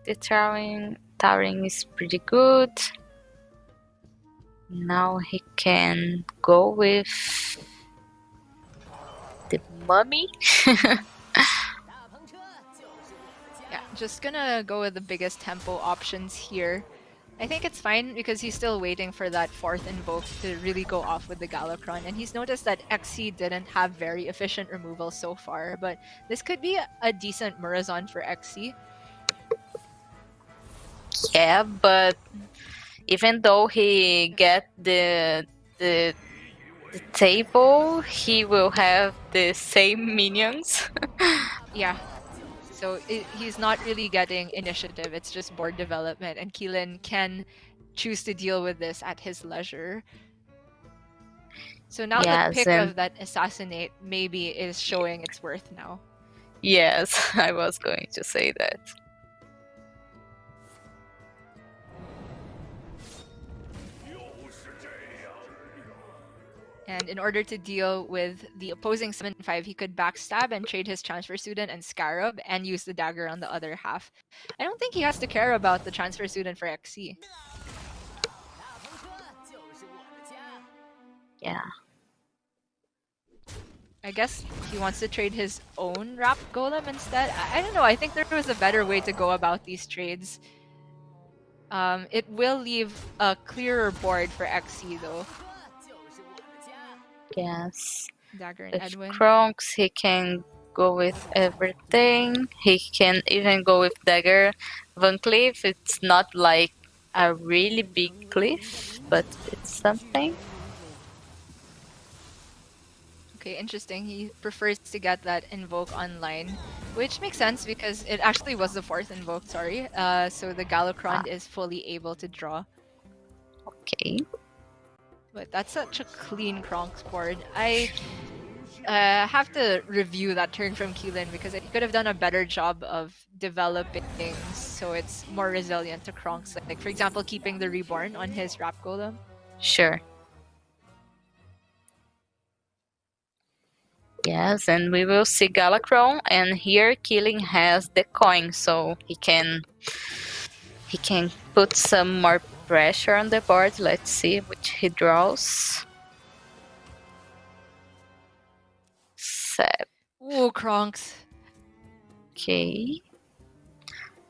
The towering is pretty good. Now he can go with the mummy. Just gonna go with the biggest tempo options here. I think it's fine because he's still waiting for that 4th invoke to really go off with the Galakron, and he's noticed that XC didn't have very efficient removal so far, but this could be a decent Murazon for XC. Yeah, but even though he get the table, he will have the same minions. Yeah. So he's not really getting initiative, it's just board development, and Keelan can choose to deal with this at his leisure. So now the pick of that Assassinate maybe is showing its worth now. Yes, I was going to say that. And in order to deal with the opposing 7-5, he could backstab and trade his Transfer Student and Scarab and use the dagger on the other half. I don't think he has to care about the Transfer Student for XC. Yeah. I guess he wants to trade his own Wrap Golem instead. I don't know, I think there was a better way to go about these trades. It will leave a clearer board for XC though. Yes. Dagger and Edwin. Kronks, he can go with everything. He can even go with Dagger. Van Cleef, it's not like a really big cliff, but it's something. Okay, interesting. He prefers to get that invoke online, which makes sense because it actually was the 4th invoke, sorry. So the Galakron is fully able to draw. Okay. But that's such a clean Kronks board. I have to review that turn from Keelan because he could have done a better job of developing things so it's more resilient to Kronks. Like, for example, keeping the Reborn on his Wrap Golem. Sure. Yes, and we will see Galakron, and here Keelan has the coin, so he can put some more pressure on the board. Let's see which he draws. Set. Ooh, Kronks. Okay.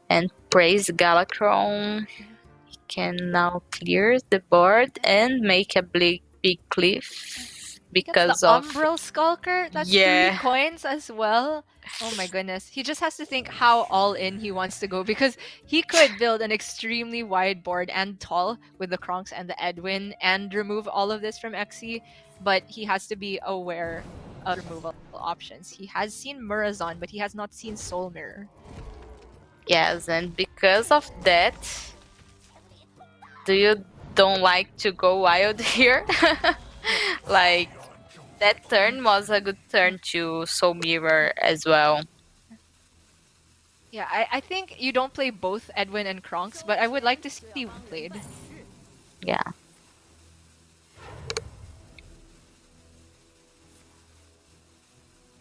And praise Galakron. He can now clear the board and make a big cliff because the of Umbral Skulker. That's 3 coins as well. Oh my goodness. He just has to think how all in he wants to go because he could build an extremely wide board and tall with the Kronks and the Edwin and remove all of this from XC, but he has to be aware of removal options. He has seen Murazon, but he has not seen Soul Mirror. Yes, and because of that, don't like to go wild here? Like, that turn was a good turn to Soul Mirror as well. Yeah, I think you don't play both Edwin and Kronks, but I would like to see one played. Yeah.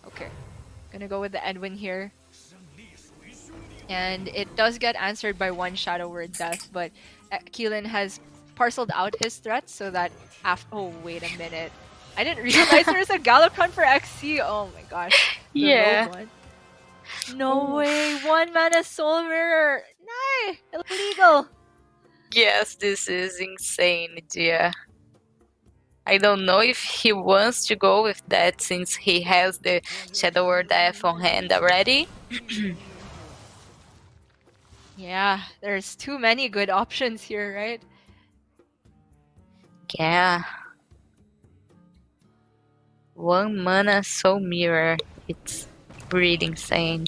Okay. Gonna go with the Edwin here. And it does get answered by 1 Shadow Word Death, but Keelan has parceled out his threats so that oh, wait a minute. I didn't realize there was a Galakron for XC. Oh my gosh. Yeah. No way. 1 mana Soul Mirror. No, illegal. Yes, this is insane, dear. I don't know if he wants to go with that since he has the Shadow Word Death on hand already. Yeah, there's too many good options here, right? Yeah. 1 mana Soul Mirror. It's really insane.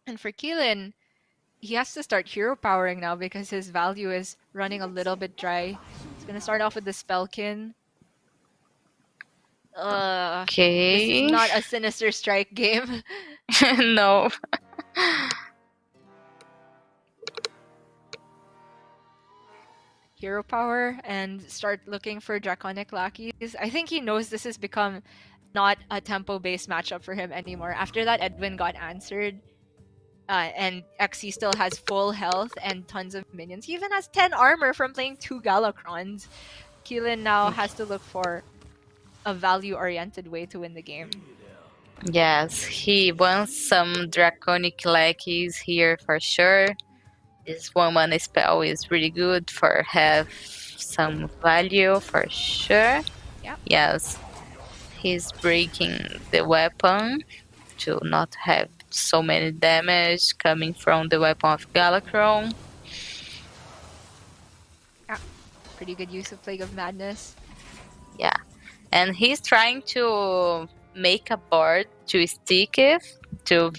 And for Keelan, he has to start hero powering now because his value is running a little bit dry. He's gonna start off with the Spellkin. Okay. This is not a Sinister Strike game. No. Hero power and start looking for Draconic Lackeys. I think he knows this has become not a tempo-based matchup for him anymore. After that, Edwin got answered. And XC still has full health and tons of minions. He even has 10 armor from playing 2 Galakrons. Keelan now has to look for a value-oriented way to win the game. Yes, he wants some draconic lackeys here for sure. This 1 mana spell is really good for have some value for sure. Yeah. Yes, he's breaking the weapon to not have so many damage coming from the weapon of Galacron. Pretty good use of Plague of Madness. Yeah, and he's trying to make a board to stick it to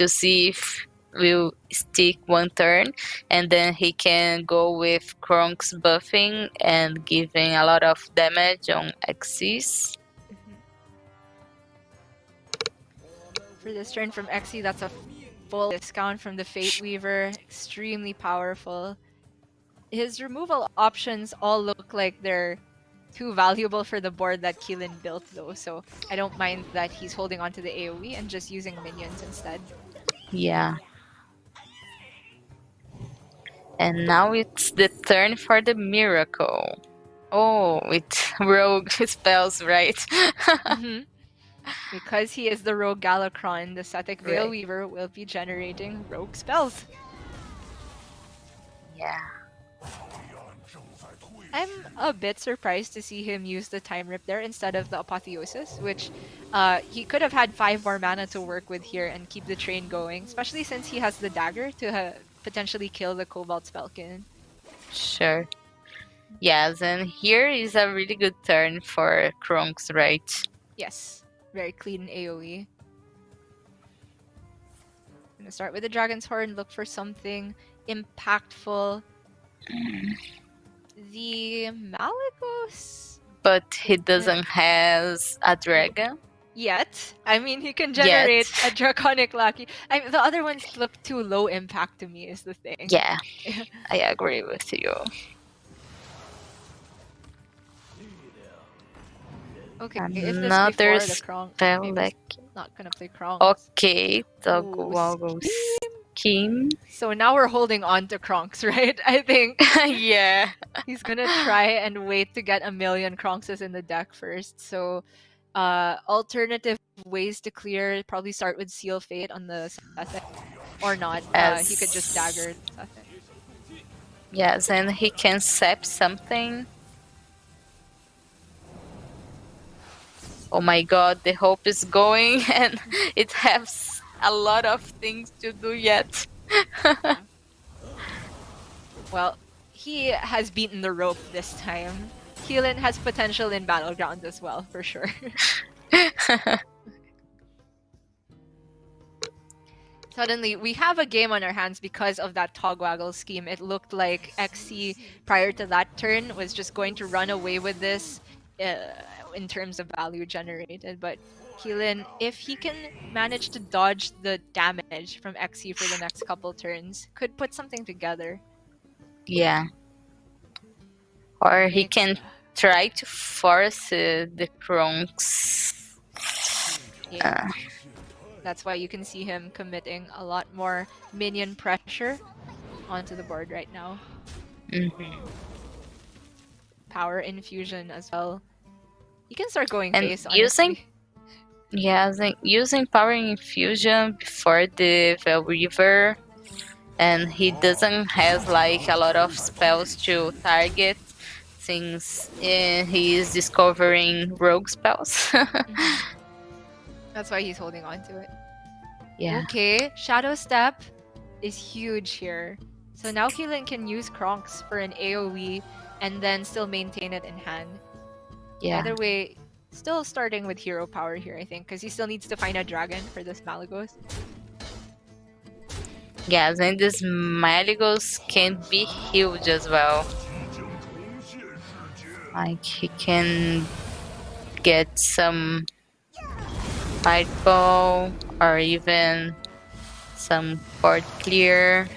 see if will stick one turn, and then he can go with Kronk's buffing and giving a lot of damage on Xyz. For this turn from Xe, that's a full discount from the Fate Weaver. Extremely powerful. His removal options all look like they're too valuable for the board that Keelan built, though, so I don't mind that he's holding onto the AoE and just using minions instead. Yeah. And now it's the turn for the miracle. Oh, it's rogue spells, right? Because he is the rogue Galacron, the Sethek Veil Right. Weaver will be generating rogue spells. Yeah. I'm a bit surprised to see him use the Time Rip there instead of the Apotheosis, which he could have had 5 more mana to work with here and keep the train going, especially since he has the dagger to potentially kill the Cobalt Spellkin. Sure. Yes, and here is a really good turn for Kronk's, right? Yes, very clean AoE. Gonna start with the Dragon's Horn, look for something impactful. The Malygos? But he doesn't has a dragon. Yet. I mean, he can generate a Draconic Lackey. The other ones look too low impact to me, is the thing. Yeah, I agree with you. Okay, Another if this before the Kronk, spell maybe like not gonna play Kronk. okay, Toggle Scheme. So now we're holding on to Kronks, right? I think Yeah. he's gonna try and wait to get a million Kronkses in the deck first. So alternative ways to clear, probably start with Seal Fate on the Sethek. Or not. He could just dagger Sethek. Yes, and he can sap something. Oh my god, the hope is going and it has a lot of things to do yet. Well, he has beaten the rope this time. Keelan has potential in Battlegrounds as well, for sure. Suddenly, we have a game on our hands because of that Togwaggle scheme. It looked like Xe, prior to that turn, was just going to run away with this in terms of value generated. But Keelan, if he can manage to dodge the damage from Xe for the next couple turns, could put something together. Yeah. Or he can try to force the Kronks. Yeah. That's why you can see him committing a lot more minion pressure onto the board right now. Power infusion as well. You can start going and base, using power infusion before the Veil Weaver, and he doesn't have like a lot of spells to target since he is discovering rogue spells. That's why he's holding on to it. Yeah. Okay, Shadow Step is huge here. So now Keelan can use Kronks for an AoE and then still maintain it in hand. Yeah. Either way, still starting with hero power here, I think, because he still needs to find a dragon for this Malygos. Yes, and this Malygos can be huge as well. Like he can get some Fireball or even some Port Clear.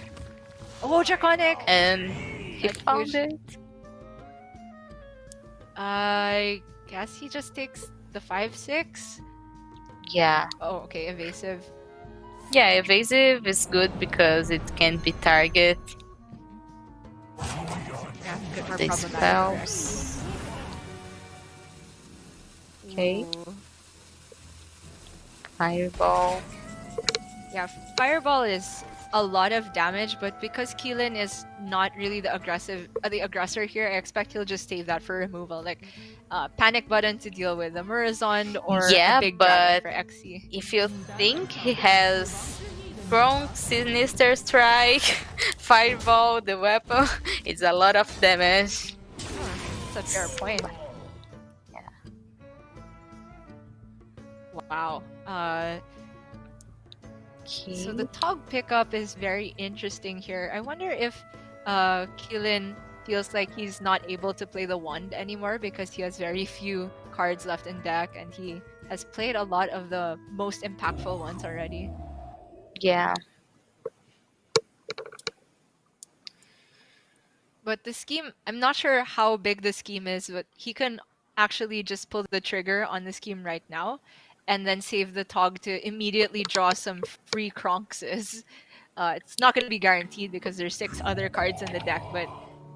Oh, Draconic! And he found it. I guess he just takes the 5/6. Yeah. Oh, okay, evasive. Yeah, evasive is good because it can be target. Yeah, good for the problematic. spells. Okay. Fireball. Yeah, Fireball is a lot of damage, but because Keelan is not really the aggressor here, I expect he'll just save that for removal, like Panic Button to deal with the Murazond or a Yeah, big dragon but for Xe. if you think he has strong Sinister Strike, Fireball, the weapon, it's a lot of damage. That's a fair point. Yeah. Wow. Okay. So the Tog pickup is very interesting here. I wonder if Keelan feels like he's not able to play the wand anymore because he has very few cards left in deck and he has played a lot of the most impactful ones already. Yeah. But the scheme, I'm not sure how big the scheme is, but he can actually just pull the trigger on the scheme right now and then save the Tog to immediately draw some free Kronkses. It's not going to be guaranteed because there's 6 other cards in the deck, but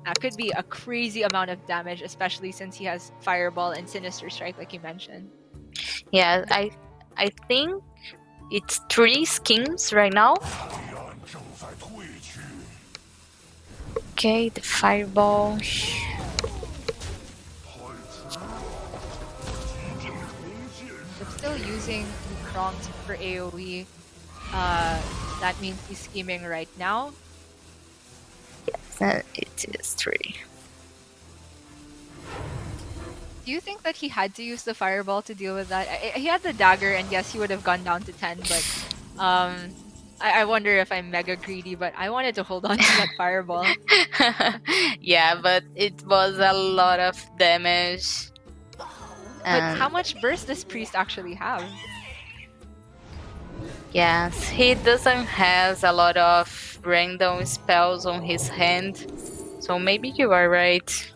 that could be a crazy amount of damage, especially since he has Fireball and Sinister Strike, like you mentioned. Yeah, I think it's 3 schemes right now. Okay, the Fireball. But still using the Kronks for AoE, that means he's scheming right now. Yes, it is 3. Do you think that he had to use the Fireball to deal with that? He had the dagger, and yes, he would have gone down to 10, but I wonder if I'm mega greedy, but I wanted to hold on to that Fireball. Yeah, but it was a lot of damage. But how much burst does Priest actually have? Yes, he doesn't have a lot of random spells on his hand, so maybe you are right.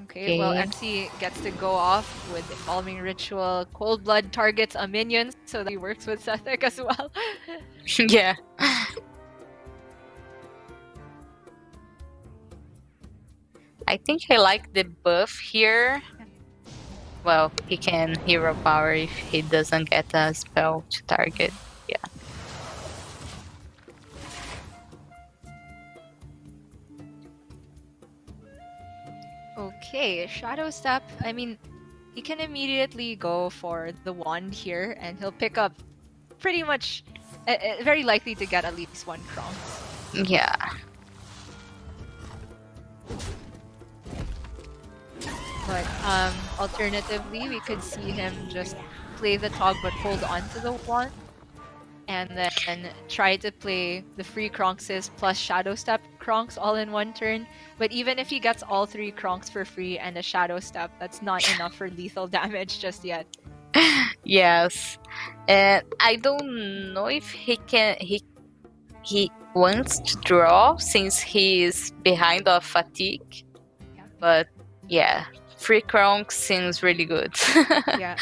Okay, well, Xe gets to go off with Embalming Ritual. Cold Blood targets a minion, so that he works with Sethek as well. Yeah. I think I like the buff here. Well, he can hero power if he doesn't get a spell to target. Yeah. Okay, Shadow Step. I mean, he can immediately go for the wand here, and he'll pick up pretty much, very likely to get at least 1 Kronks. Yeah. But alternatively, we could see him just play the Tog but hold on to the wand, and then try to play the free Kronkses plus Shadow Step Kronks all in one turn. But even if he gets all 3 Kronks for free and a Shadow Step, that's not enough for lethal damage just yet. Yes. And I don't know if he wants to draw since he is behind of fatigue. Yeah. But yeah, 3 Kronks seems really good. Yeah.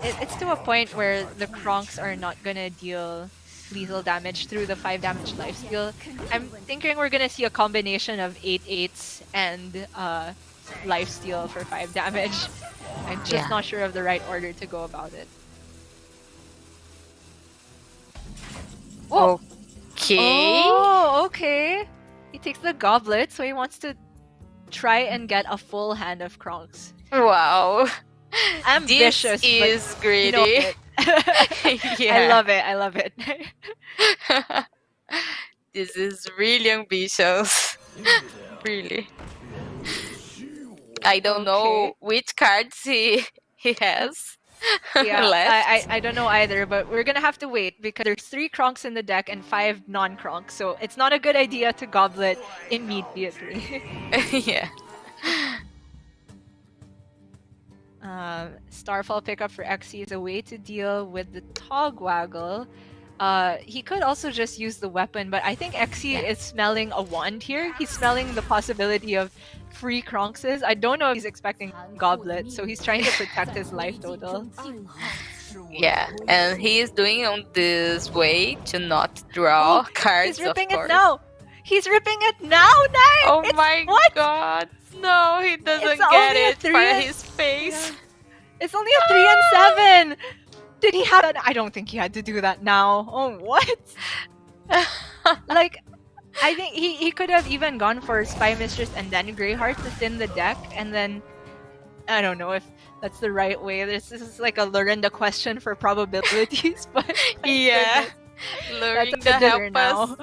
It's to a point where the Kronks are not gonna deal lethal damage through the 5 damage lifesteal. I'm thinking we're gonna see a combination of 8/8s and lifesteal for 5 damage. I'm just not sure of the right order to go about it. Oh! Okay. Oh, okay. He takes the goblet, so he wants to try and get a full hand of Kronks. Wow. Ambitious, this is greedy. You know it. Yeah. I love it. I love it. This is really ambitious. Really. I don't know which cards he has. Yeah, left. I don't know either, but we're gonna have to wait because there's 3 Kronks in the deck and 5 non-Kronks, so it's not a good idea to goblet immediately. Yeah. Starfall pickup for Xe is a way to deal with the Togwaggle. He could also just use the weapon, but I think Xe is smelling a wand here. He's smelling the possibility of free Kronkses. I don't know if he's expecting Goblet, so he's trying to protect his life total. Yeah, and he is doing on this way to not draw cards. He's ripping of it now! He's ripping it now, Nine! Oh It's, my what? god! No, he doesn't It's get only a it 3 for and- his face. Yeah. It's only a 3 and 7! Did he have that? I don't think he had to do that now. Oh, what? Like, I think he could have even gone for Spy Mistress and then Greyheart to thin the deck, and then I don't know if that's the right way. This is like a Lorinda question for probabilities, but Yeah, Lorinda help us.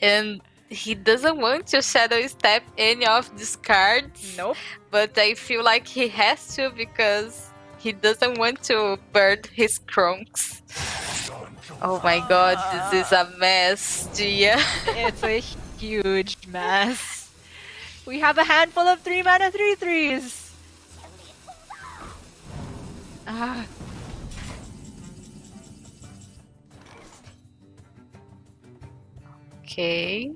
And he doesn't want to Shadow Step any of these cards. Nope. But I feel like he has to because he doesn't want to burn his Kronks. Oh my god, this is a mess, Gia. It's a huge mess. We have a handful of 3-mana 3/3s. Ah. Okay.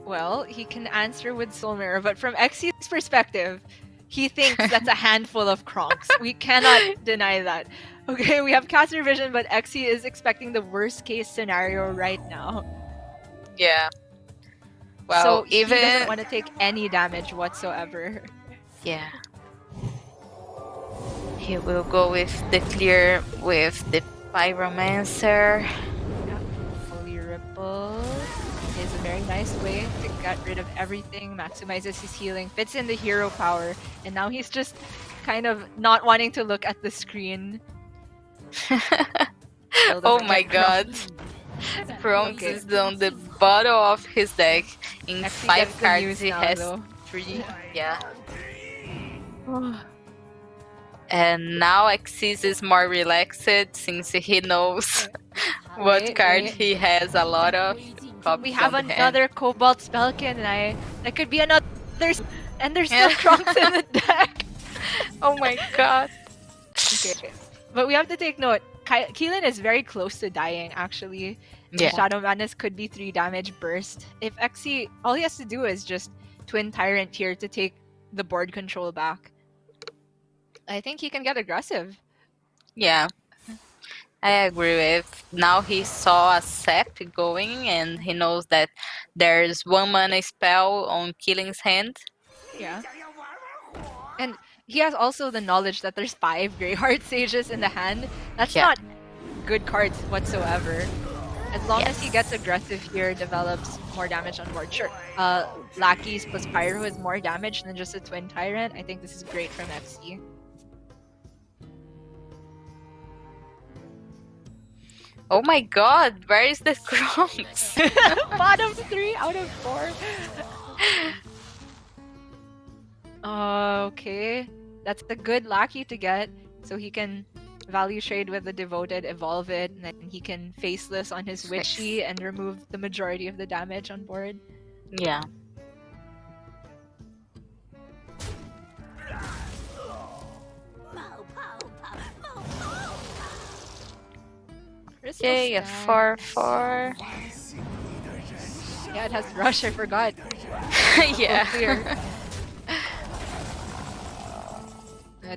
Well, he can answer with Soul Mirror, but from Xy's perspective, he thinks that's a handful of Kronks. We cannot deny that. Okay, we have Caster Vision, but Xy is expecting the worst case scenario right now. Yeah. Well, so even he doesn't want to take any damage whatsoever. Yeah. He will go with the clear with the Pyromancer. Yeah, fully ripple is a very nice way to get rid of everything, maximizes his healing, fits in the hero power, and now he's just kind of not wanting to look at the screen. Oh my god. Kronks Okay. is on the bottom of his deck. In Actually 5 gets the cards news he now, has though. 3. Yeah. And now Xyz is more relaxed since he knows what card he has a lot of. We have on the hand. another Cobalt Spellkin, and that could be another, and there's still Kronks in the deck. Oh my god. Okay, but we have to take note. Keelan is very close to dying, actually. Yeah. Shadow Madness could be 3 damage burst. If Xy, all he has to do is just Twin Tyrant here to take the board control back. I think he can get aggressive. Yeah. I agree with. Now he saw a sap going and he knows that there's 1 mana spell on Keelan's hand. Yeah. And he has also the knowledge that there's 5 Greyheart Sages in the hand. That's not good cards whatsoever. As long as he gets aggressive here, develops more damage on board. Sure, Lackeys plus Pyro is more damage than just a Twin Tyrant. I think this is great from FC. Oh my god, where is the Kronks? Bottom 3 out of 4. Okay, that's a good Lackey to get, so he can value trade with the Devoted, evolve it, and then he can Faceless on his Witchy and remove the majority of the damage on board. Yeah. Okay, a 4/4. Yeah, it has Rush, I forgot. Yeah.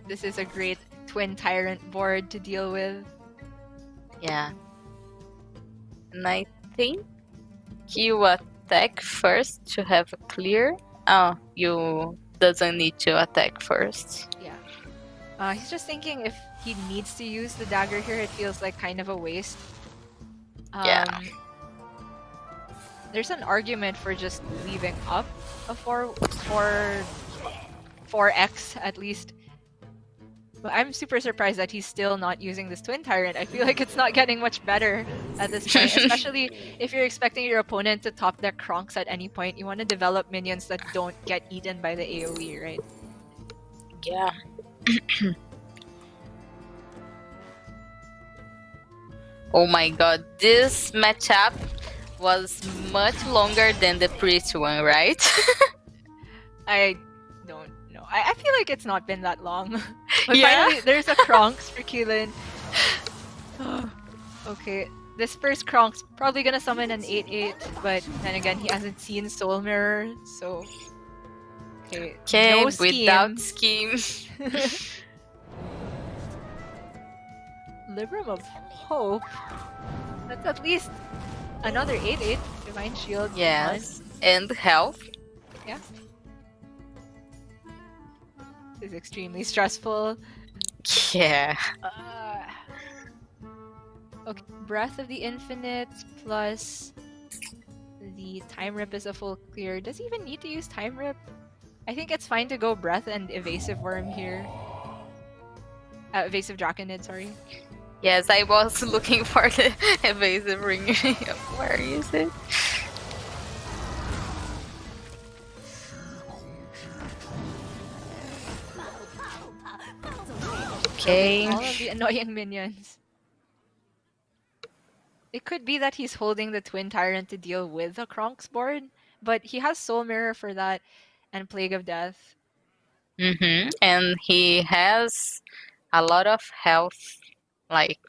This is a great Twin Tyrant board to deal with. Yeah. And I think you attack first to have a clear. Oh, you doesn't need to attack first. Yeah. He's just thinking if he needs to use the dagger here, it feels like kind of a waste. Yeah. There's an argument for just leaving up a 4x at least. But I'm super surprised that he's still not using this Twin Tyrant. I feel like it's not getting much better at this point, especially if you're expecting your opponent to top deck Kronks at any point. You want to develop minions that don't get eaten by the AoE, right? Yeah. Oh my god, this matchup was much longer than the previous one, right? I don't know. I feel like it's not been that long. But Yeah. finally, there's a Kronks for Keelan. Okay, this first Kronks probably gonna summon an 8/8, but then again, he hasn't seen Soul Mirror, so... Okay, no scheme. Without scheme. Libram of Hope? That's at least another 8/8. Divine Shield. Yes. And health. Yeah. This is extremely stressful. Yeah. Okay, Breath of the Infinite plus the Time Rip is a full clear. Does he even need to use Time Rip? I think it's fine to go Breath and Evasive Worm here. Evasive Draconid, sorry. Yes, I was looking for the evasive ring. Where is it? Okay. All of the annoying minions. It could be that he's holding the Twin Tyrant to deal with the Kronk's board, but he has Soul Mirror for that and Plague of Death. And he has a lot of health, like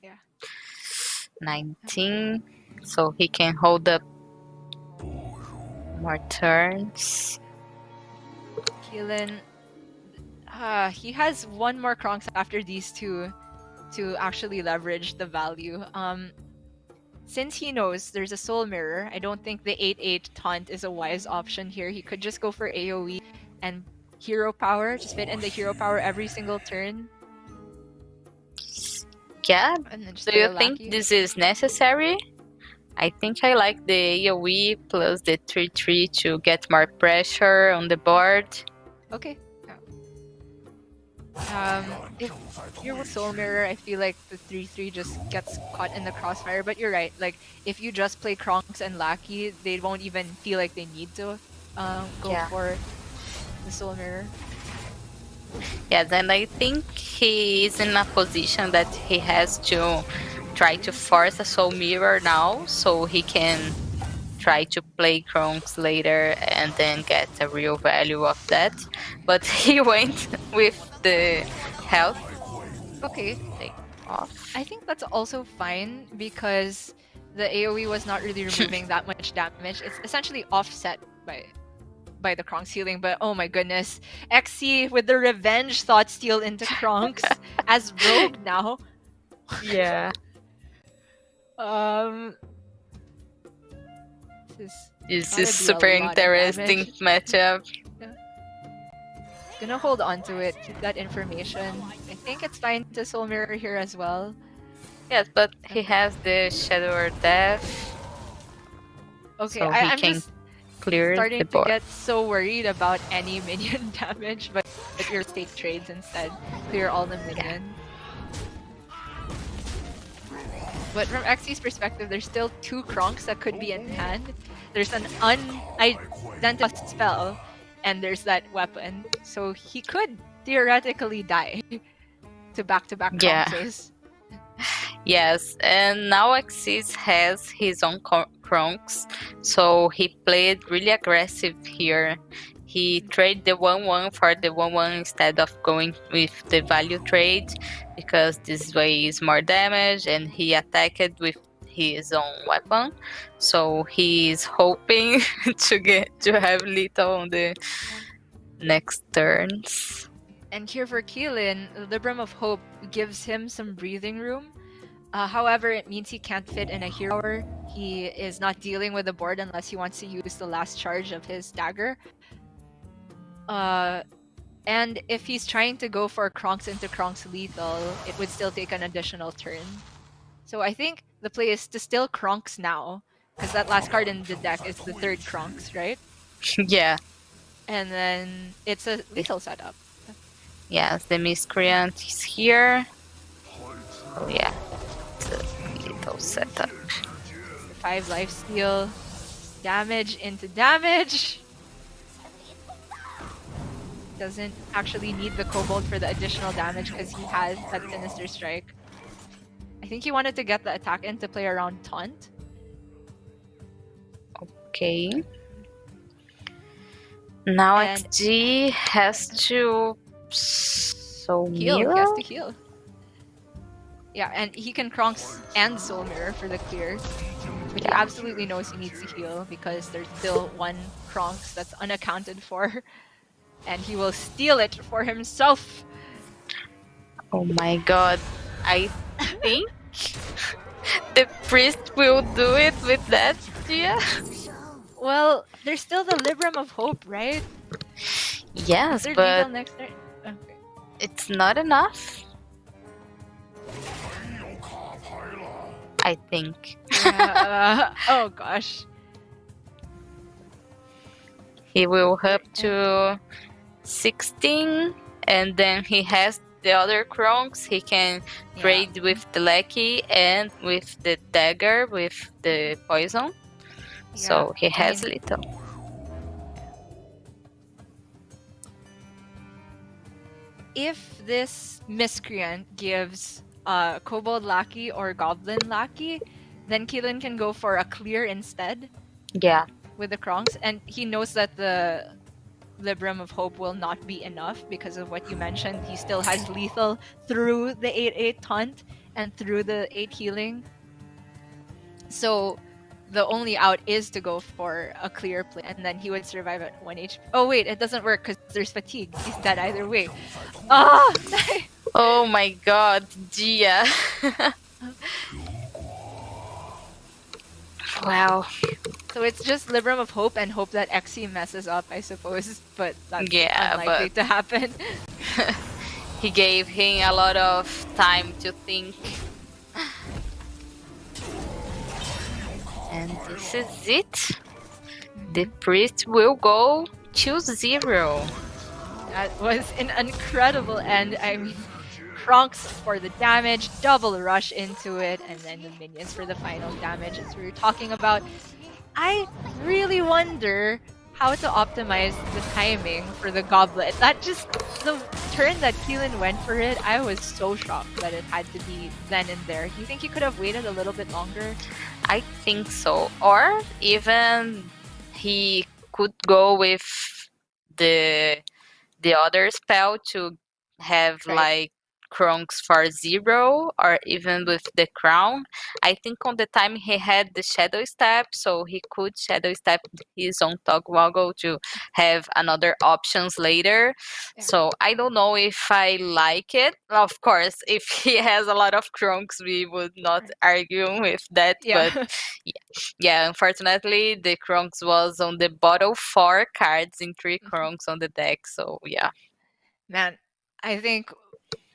19, so he can hold up more turns. Keelan, he has one more Kronks after these two to actually leverage the value. Since he knows there's a Soul Mirror, I don't think the 8/8 taunt is a wise option here. He could just go for AoE and hero power, just fit in the hero power every single turn. Yeah, And then just do throw you a think Lackey. this is necessary? I think I like the AoE plus the 3/3 to get more pressure on the board. Okay. If you're with Soul Mirror, I feel like the 3/3 just gets caught in the crossfire. But you're right. Like if you just play Kronks and Lackey, they won't even feel like they need to go for the Soul Mirror. Yeah, then I think he is in a position that he has to try to force a Soul Mirror now, so he can try to play Kronks later and then get a real value of that. But he went with the health. Okay. Off. I think that's also fine because the AoE was not really removing that much damage. It's essentially offset by the Kronks healing, but oh my goodness. XC with the revenge thought steal into Kronks as rogue now. Yeah. This is super interesting matchup. Gonna hold on to it, keep that information. I think it's fine to Soul Mirror here as well. Yes, but he has the Shadow or Death. Okay, so I'm can just clear starting the to board. get so worried about any minion damage, but your stake trades instead. Clear all the minions. But from XC's perspective, there's still 2 Kronks that could be in hand. There's an unidentified spell, and there's that weapon. So he could theoretically die to back-to-back Kronkses. Yes, and now Axis has his own Kronks, so he played really aggressive here. He traded the 1/1 for the 1/1 instead of going with the value trade, because this way is more damage, and he attacked with his own weapon. So he's hoping to have little on the next turns. And here for Keelan, Libram of Hope gives him some breathing room. However, it means he can't fit in a hero power. He is not dealing with the board unless he wants to use the last charge of his dagger. And if he's trying to go for Kronks into Kronks lethal, it would still take an additional turn. So I think the play is to still Kronks now, because that last card in the deck is the 3rd Kronks, right? Yeah. And then it's a lethal setup. Yes, the Miscreant is here. Oh yeah, it's a lethal setup. 5 lifesteal, damage into damage. Doesn't actually need the Kobold for the additional damage because he has that Sinister Strike. I think he wanted to get the attack in to play around Taunt. Okay. Now And XG has to heal. Mirror? He has to heal. Yeah, and he can Kronks and Soul Mirror for the clear. But he absolutely knows he needs to heal because there's still 1 Kronks that's unaccounted for. And he will steal it for himself. Oh my god. I think the priest will do it with that, yeah? Well, there's still the Libram of Hope, right? Yes, Is there but legal next turn? Okay. It's not enough, I think. Yeah, oh gosh. He will up to 16, and then he has the other Kronks. He can trade with the Lucky and with the dagger with the poison. So he has little. If this miscreant gives Kobold Lackey or Goblin Lackey, then Keelan can go for a clear instead. Yeah. With the Kronks, and he knows that the Libram of Hope will not be enough because of what you mentioned. He still has lethal through the 8/8 taunt and through the 8 healing. So the only out is to go for a clear play, and then he would survive at 1 HP. Oh wait, it doesn't work because there's fatigue. He's dead either way. Ah! Oh my god, Gia. Wow. So it's just Libram of Hope and hope that Xe messes up, I suppose. But that's unlikely to happen. He gave him a lot of time to think. And this is it. The priest will go to 0. That was an incredible end. I mean, Kronks for the damage, double rush into it, and then the minions for the final damage, as we were talking about. I really wonder how to optimize the timing for the goblet. That just, the turn that Keelan went for it, I was so shocked that it had to be then and there. Do you think he could have waited a little bit longer? I think so. Or even he could go with the other spell to have like Kronks for 0, or even with the crown. I think on the time he had the shadow step, so he could shadow step his own toggle to have another options later. So I don't know if I like it. Of course, if he has a lot of Kronks, we would not argue with that. But yeah, unfortunately, the Kronks was on the bottom 4 cards in 3 Kronks on the deck. So yeah. Man, I think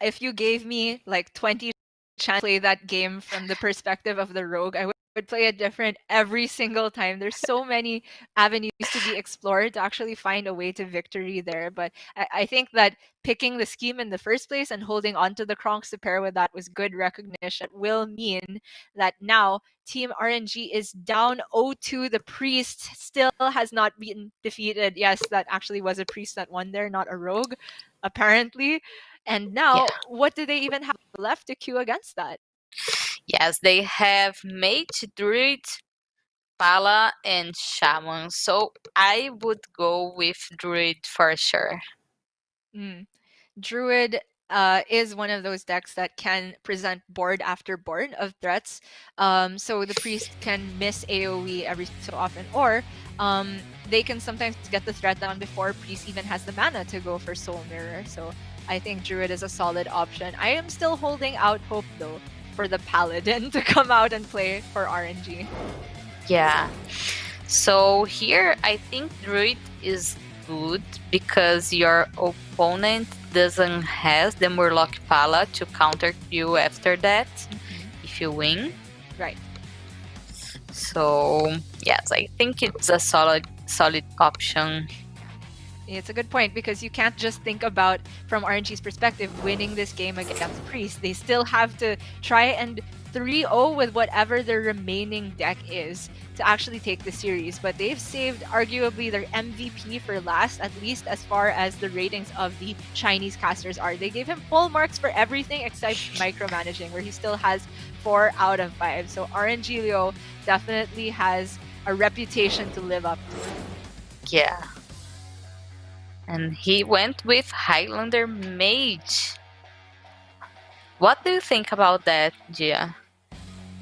if you gave me like 20 chance to play that game from the perspective of the rogue, I would play it different every single time. There's so many avenues to be explored to actually find a way to victory there. But I think that picking the scheme in the first place and holding on to the Kronks to pair with that was good recognition. It will mean that now Team RNG is down 0-2. The priest still has not been defeated. Yes, that actually was a priest that won there, not a rogue, apparently. And now, what do they even have left to queue against that? Yes, they have Mage, Druid, Pala, and Shaman. So I would go with Druid for sure. Druid is one of those decks that can present board after board of threats. So the priest can miss AoE every so often, or they can sometimes get the threat down before priest even has the mana to go for Soul Mirror. So I think Druid is a solid option. I am still holding out hope though for the Paladin to come out and play for RNG. Yeah. So here I think Druid is good because your opponent doesn't have the Murloc Pala to counter you after that if you win. Right. So yes, I think it's a solid option. It's a good point because you can't just think about, from RNG's perspective, winning this game against Priest. They still have to try and 3-0 with whatever their remaining deck is to actually take the series. But they've saved arguably their MVP for last, at least as far as the ratings of the Chinese casters are. They gave him full marks for everything except micromanaging, where he still has 4 out of 5. So RNG Leo definitely has a reputation to live up to. Yeah. And he went with Highlander Mage. What do you think about that, Gia?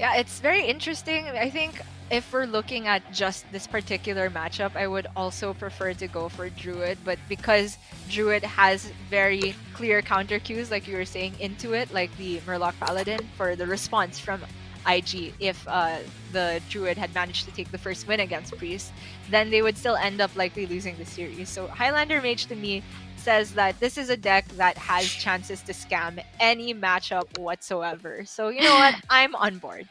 Yeah, it's very interesting. I think if we're looking at just this particular matchup, I would also prefer to go for Druid. But because Druid has very clear counter cues, like you were saying, into it, like the Murloc Paladin, for the response from IG, if the Druid had managed to take the first win against Priest, then they would still end up likely losing the series. So Highlander Mage to me says that this is a deck that has chances to scam any matchup whatsoever. So you know what? I'm on board.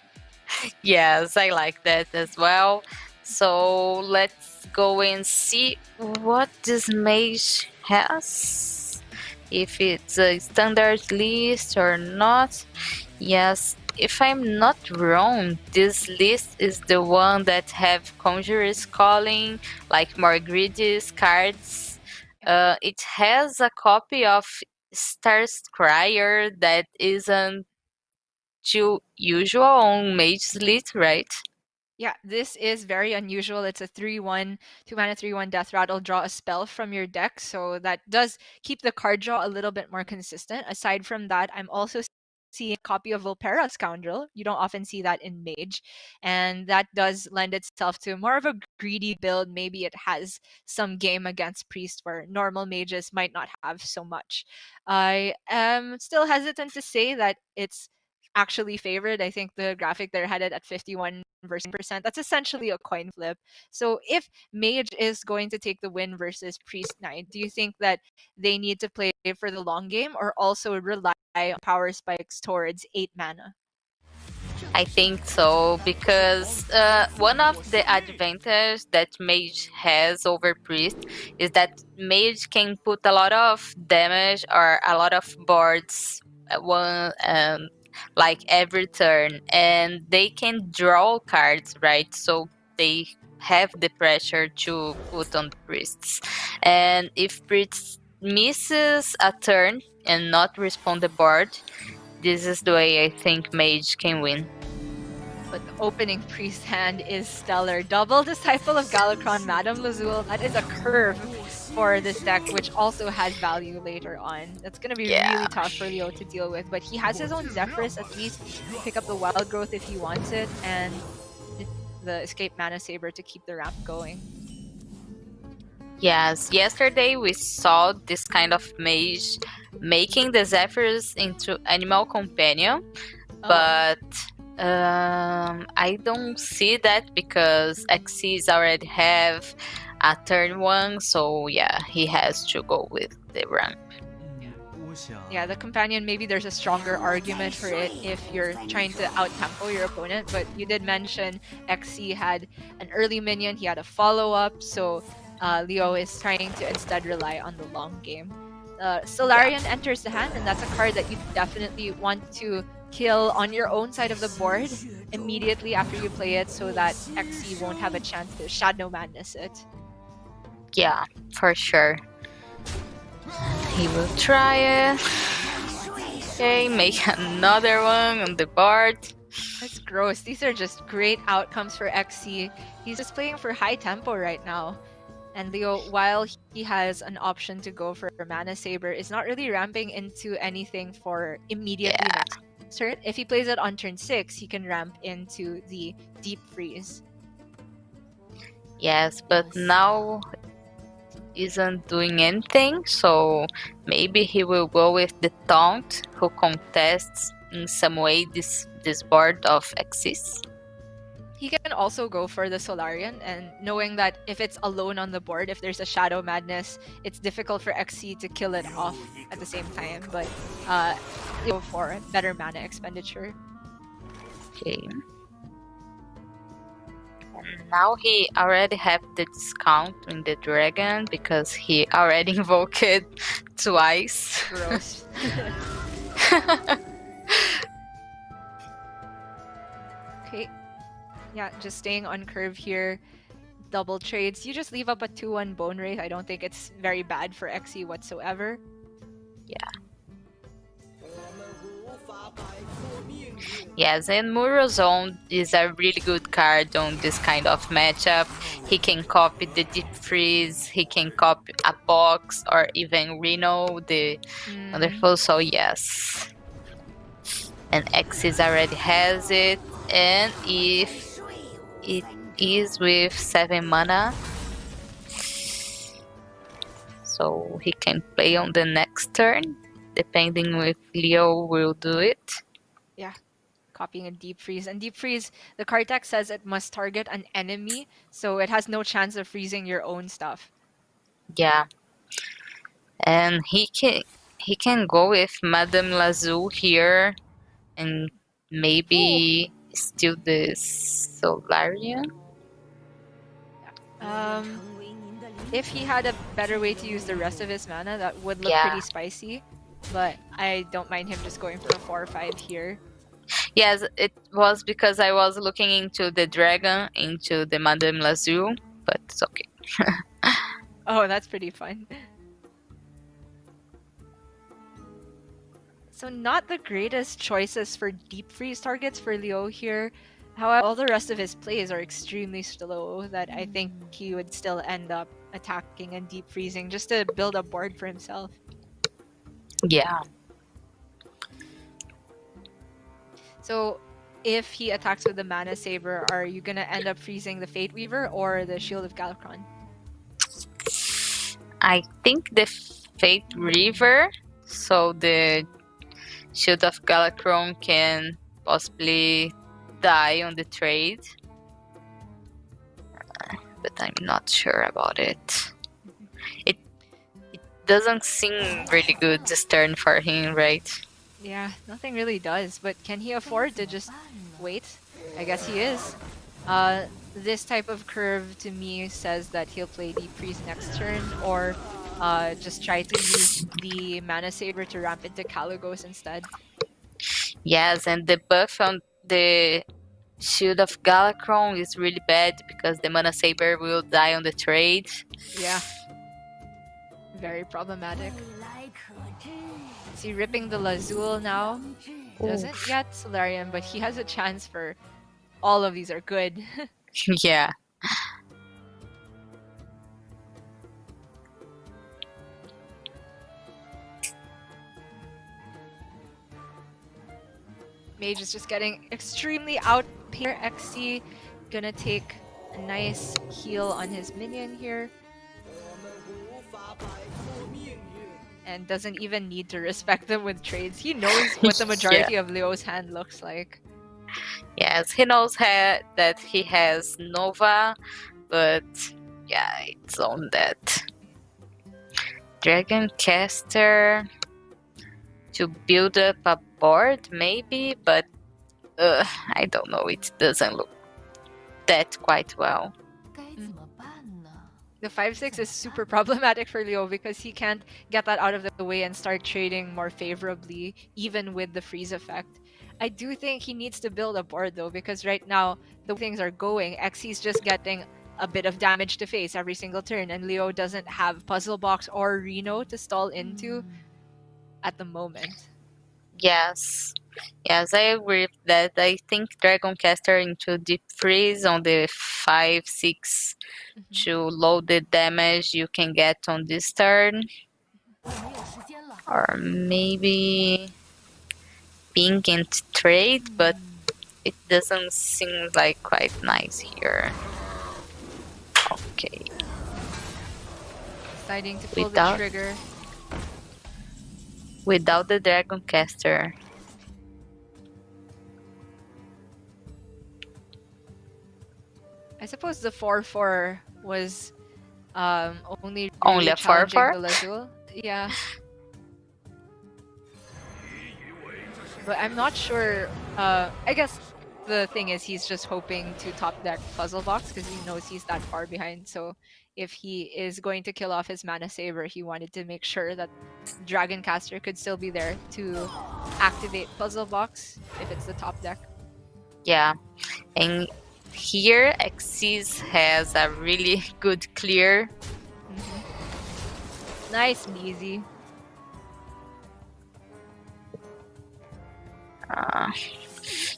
Yes, I like that as well. So let's go and see what this mage has. If it's a standard list or not. Yes, if I'm not wrong, this list is the one that have Conjurer's Calling, like more greedy cards. It has a copy of Star Scryer that isn't too usual on Mage's list, right? Yeah, this is very unusual. It's a 3/1, 2 mana 3/1 Death Rattle. Draw a spell from your deck, so that does keep the card draw a little bit more consistent. Aside from that, I'm also seeing a copy of Volpera Scoundrel. You don't often see that in Mage, and that does lend itself to more of a greedy build. Maybe it has some game against Priest where normal mages might not have so much. I am still hesitant to say that it's actually favored. I think the graphic there had it at 51 versus percent. That's essentially a coin flip. So if Mage is going to take the win versus Priest Knight, do you think that they need to play for the long game or also rely on power spikes towards 8 mana? I think so because one of the advantages that Mage has over Priest is that Mage can put a lot of damage or a lot of boards at one like every turn, and they can draw cards, right? So they have the pressure to put on the priests, and if Priest misses a turn and not respond the board, this is the way I think Mage can win. But the opening priest hand is stellar. Double Disciple of Galakron, Madame Lazul. That is a curve for this deck, which also has value later on. That's going to be really tough for Leo to deal with. But he has his own Zephyrus, at least pick up the Wild Growth if he wants it, and the Escape Mana Saber to keep the ramp going. Yes, yesterday we saw this kind of mage making the Zephyrs into animal companion, but I don't see that because Xyz already have a turn 1, so yeah, he has to go with the ramp. Yeah, the companion, maybe there's a stronger argument for it if you're trying to out-tempo your opponent, but you did mention XC had an early minion, he had a follow-up, so Leo is trying to instead rely on the long game. Solarian enters the hand, and that's a card that you definitely want to kill on your own side of the board immediately after you play it so that XC won't have a chance to Shadow Madness it. Yeah, for sure. He will try it. Okay, make another one on the board. That's gross. These are just great outcomes for XC. He's just playing for high tempo right now. And Leo, while he has an option to go for Mana Saber, is not really ramping into anything for immediately next turn. If he plays it on turn 6, he can ramp into the Deep Freeze. Yes, but now isn't doing anything, so maybe he will go with the Taunt, who contests in some way this board of Xyz. He can also go for the Solarian, and knowing that if it's alone on the board, if there's a Shadow Madness, it's difficult for XC to kill it off at the same time, but go for better mana expenditure. Okay. And now he already have the discount in the dragon because he already invoked it twice. Gross. Okay. Yeah, just staying on curve here. Double trades. You just leave up a 2/1 Bone Wraith. I don't think it's very bad for XE whatsoever. Yeah. Yes, and Murozone is a really good card on this kind of matchup. He can copy the Deep Freeze, he can copy a box, or even Reno, the wonderful. So yes. And Xyz already has it. And if it is with 7 mana, so he can play on the next turn, depending if Leo will do it. Yeah, copying a Deep Freeze. And Deep Freeze, the card deck says it must target an enemy, so it has no chance of freezing your own stuff. Yeah. And he can go with Madame Lazul here and maybe steal the Solarian. If he had a better way to use the rest of his mana, that would look Yeah. pretty spicy. But I don't mind him just going for a 4 or 5 here. Yes, it was because I was looking into the dragon, into the Madame Lazul, but it's okay. Oh, that's pretty fun. So not the greatest choices for deep freeze targets for Leo here. However, all the rest of his plays are extremely slow that I think he would still end up attacking and deep freezing just to build a board for himself. Yeah. So if he attacks with the Mana Saber, are you gonna end up freezing the Fate Weaver or the Shield of Galakron? I think the Fate River, so the Shield of Galakron can possibly die on the trade. But I'm not sure about it. It doesn't seem really good this turn for him, right? Yeah, nothing really does, but can he afford to just wait? I guess he is. This type of curve to me says that he'll play Deep Freeze next turn, or just try to use the Mana Saber to ramp into Kaligos instead. Yes, and the buff on the Shield of Galakron is really bad because the Mana Saber will die on the trade. Yeah. Very problematic. Is he ripping the Lazul now? Doesn't get Solarian, but he has a chance for all of these are good. Yeah. Mage is just getting extremely out here. XC gonna take a nice heal on his minion here. And doesn't even need to respect them with trades. He knows what the majority of Leo's hand looks like. Yes, he knows that he has Nova, but yeah, it's on that. Dragon Caster to build up a board, maybe, but I don't know, it doesn't look that quite well. The 5/6 is super problematic for Leo because he can't get that out of the way and start trading more favorably, even with the freeze effect. I do think he needs to build a board though, because right now the way things are going, XC's just getting a bit of damage to face every single turn, and Leo doesn't have Puzzle Box or Reno to stall into at the moment. Yes, I agree with that. I think Dragon Caster into Deep Freeze on the 5/6 to load the damage you can get on this turn. Or maybe Pink and trade, but it doesn't seem like quite nice here. Okay. Deciding to pull the trigger. Without the Dragon Caster. I suppose the 4/4 was only a challenging 4/4? the Lazul. Yeah. But I'm not sure. I guess the thing is he's just hoping to top deck Puzzle Box because he knows he's that far behind. So if he is going to kill off his Mana Saber, he wanted to make sure that Dragon Caster could still be there to activate Puzzle Box if it's the top deck. Yeah, and here Xyz has a really good clear. Nice and easy.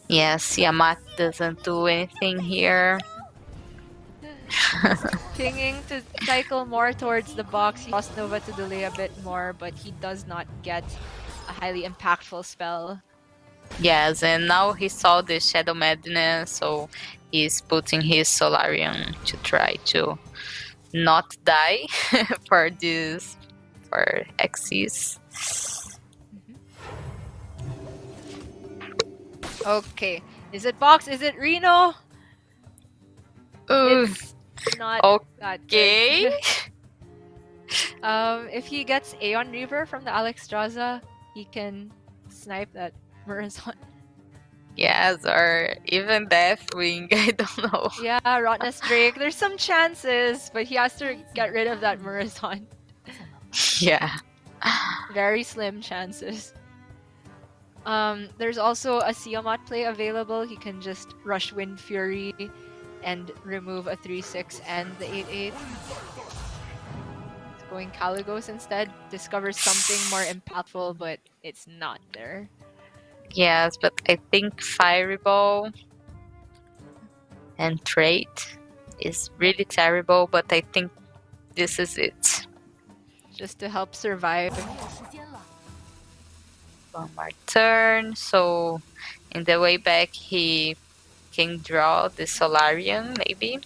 Yes, Yamat doesn't do anything here. Pinging to cycle more towards the box. He lost Nova to delay a bit more, but he does not get a highly impactful spell. Yes, and now he saw the Shadow Madness, so he's putting his Solarian to try to not die for Xyz. Okay, is it box? Is it Reno? It's not that good. If he gets Aeon Reaver from the Alexstrasza, he can snipe that Murazon. Yes, or even Deathwing. I don't know. Yeah, Rottnest Drake. There's some chances, but he has to get rid of that Murazon. Yeah. Very slim chances. There's also a Siamat play available. He can just rush Wind Fury and remove a 3/6 and the 8/8. It's going Caligos instead. Discovers something more impactful, but it's not there. Yes, but I think Fireball and Trait is really terrible, but I think this is it. Just to help survive. One more turn, so in the way back he can draw the Solarian, maybe?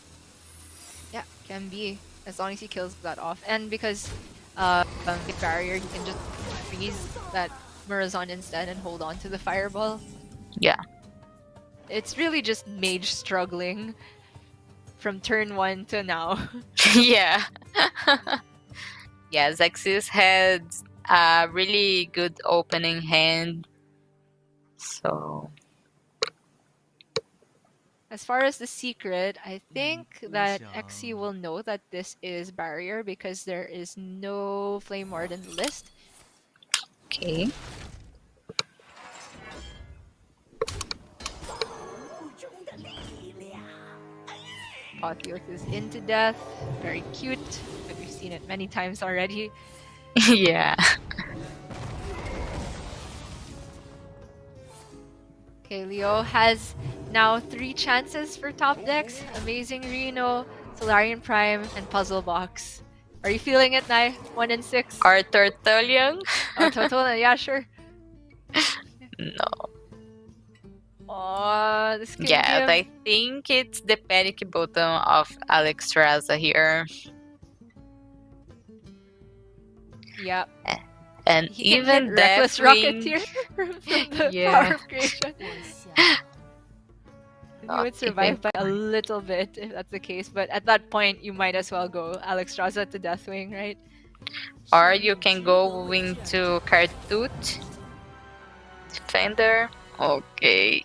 Yeah, can be. As long as he kills that off. And because the barrier, he can just freeze that Murazon instead and hold on to the fireball. Yeah. It's really just Mage struggling from turn 1 to now. Yeah. Yeah, Xyz had a really good opening hand. So As far as the secret, I think that Xe will know that this is barrier because there is no Flame Warden list. okay. Apotheos is into death. Very cute. But we've seen it many times already. Yeah. Okay, Leo has now 3 chances for top decks. Amazing Reno, Solarian Prime, and Puzzle Box. Are you feeling it, Nai? 1 and 6? Or Tortolian? Oh, total? Yeah, sure. No. Oh, this could Yeah, give... I think it's the panic button of Alexstrasza here. Yeah. And He can even hit Reckless Deathwing... Rocketeer from the Yeah. Power of Creation. You would survive by a little bit if that's the case, but at that point you might as well go Alexstrasza to Deathwing, right? Or you can go into Cartut. Defender. Okay.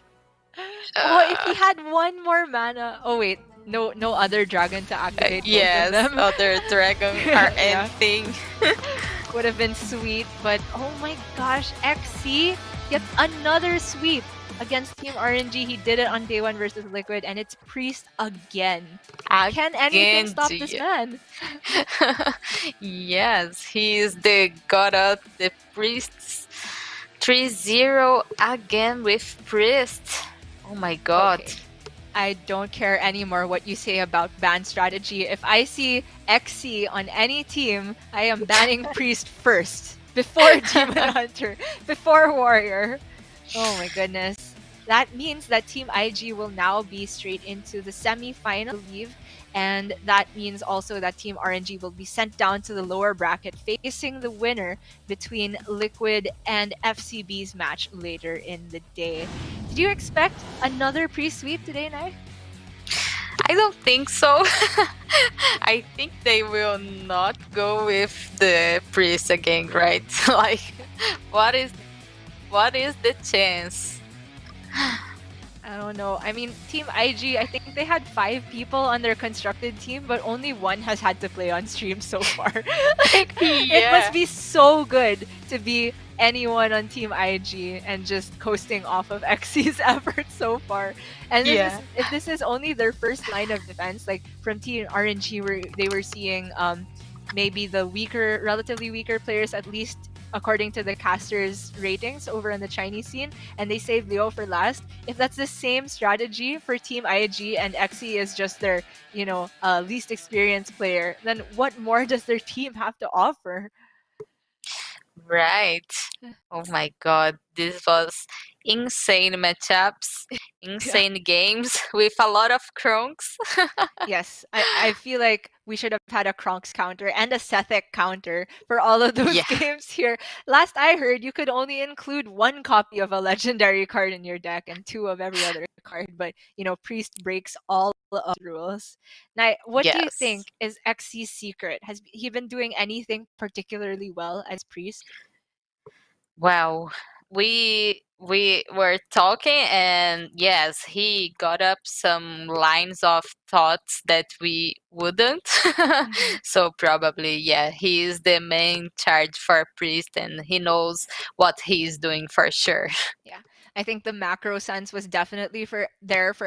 Oh, if he had one more mana. Oh wait, no other dragon to activate both yes, of them. other dragon or Yeah. anything. Would have been sweet, but oh my gosh, XC gets another sweep against Team RNG. He did it on day 1 versus Liquid, and it's Priest again. Can anything stop this man? Yes, he is the god of the priests. 3-0 again with Priest. Oh my god. Okay. I don't care anymore what you say about ban strategy. If I see XC on any team, I am banning Priest first. Before Demon Hunter. Before Warrior. Oh my goodness. That means that Team IG will now be straight into the semi-final, I believe. And that means also that Team RNG will be sent down to the lower bracket, facing the winner between Liquid and FCB's match later in the day. Did you expect another pre-sweep today, Nai? I don't think so. I think they will not go with the Priest again, right? Like, what is the chance? I don't know. I mean, Team IG, I think they had 5 people on their constructed team, but only 1 has had to play on stream so far. Like, it must be so good to be anyone on Team IG and just coasting off of XC's efforts so far. And if this is only their first line of defense, like from Team RNG, where they were seeing maybe the relatively weaker players, at least according to the casters' ratings over in the Chinese scene, and they saved Leo for last. If that's the same strategy for Team IG and XE is just their, least experienced player, then what more does their team have to offer? Right. Oh my god, this was insane matchups, insane games with a lot of Kronks. Yes, I feel like we should have had a Kronks counter and a Sethek counter for all of those games here. Last I heard, you could only include 1 copy of a legendary card in your deck and 2 of every other card, but Priest breaks all of rules. Now, what do you Yes. think is XC's secret? Has he been doing anything particularly well as priest? Well, we were talking, and yes, he got up some lines of thoughts that we wouldn't. Mhm. So probably, yeah, he is the main charge for priest, and he knows what he's doing for sure. Yeah, I think the macro sense was definitely for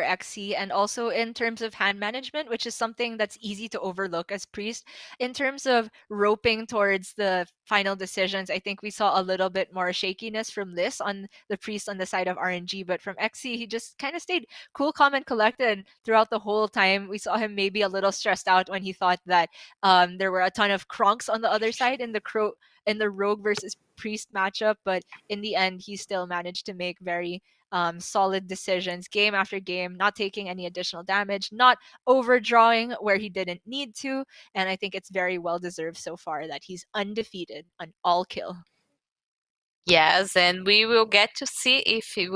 XC, and also in terms of hand management, which is something that's easy to overlook as priest. In terms of roping towards the final decisions, I think we saw a little bit more shakiness from Liz on the priest on the side of RNG, but from XC, he just kind of stayed cool, calm, and collected throughout the whole time. We saw him maybe a little stressed out when he thought that there were a ton of Kronks on the other side in the rogue versus priest matchup, but in the end, he still managed to make very solid decisions game after game, not taking any additional damage, not overdrawing where he didn't need to. And I think it's very well deserved so far that he's undefeated on all kill. Yes, and we will get to see if we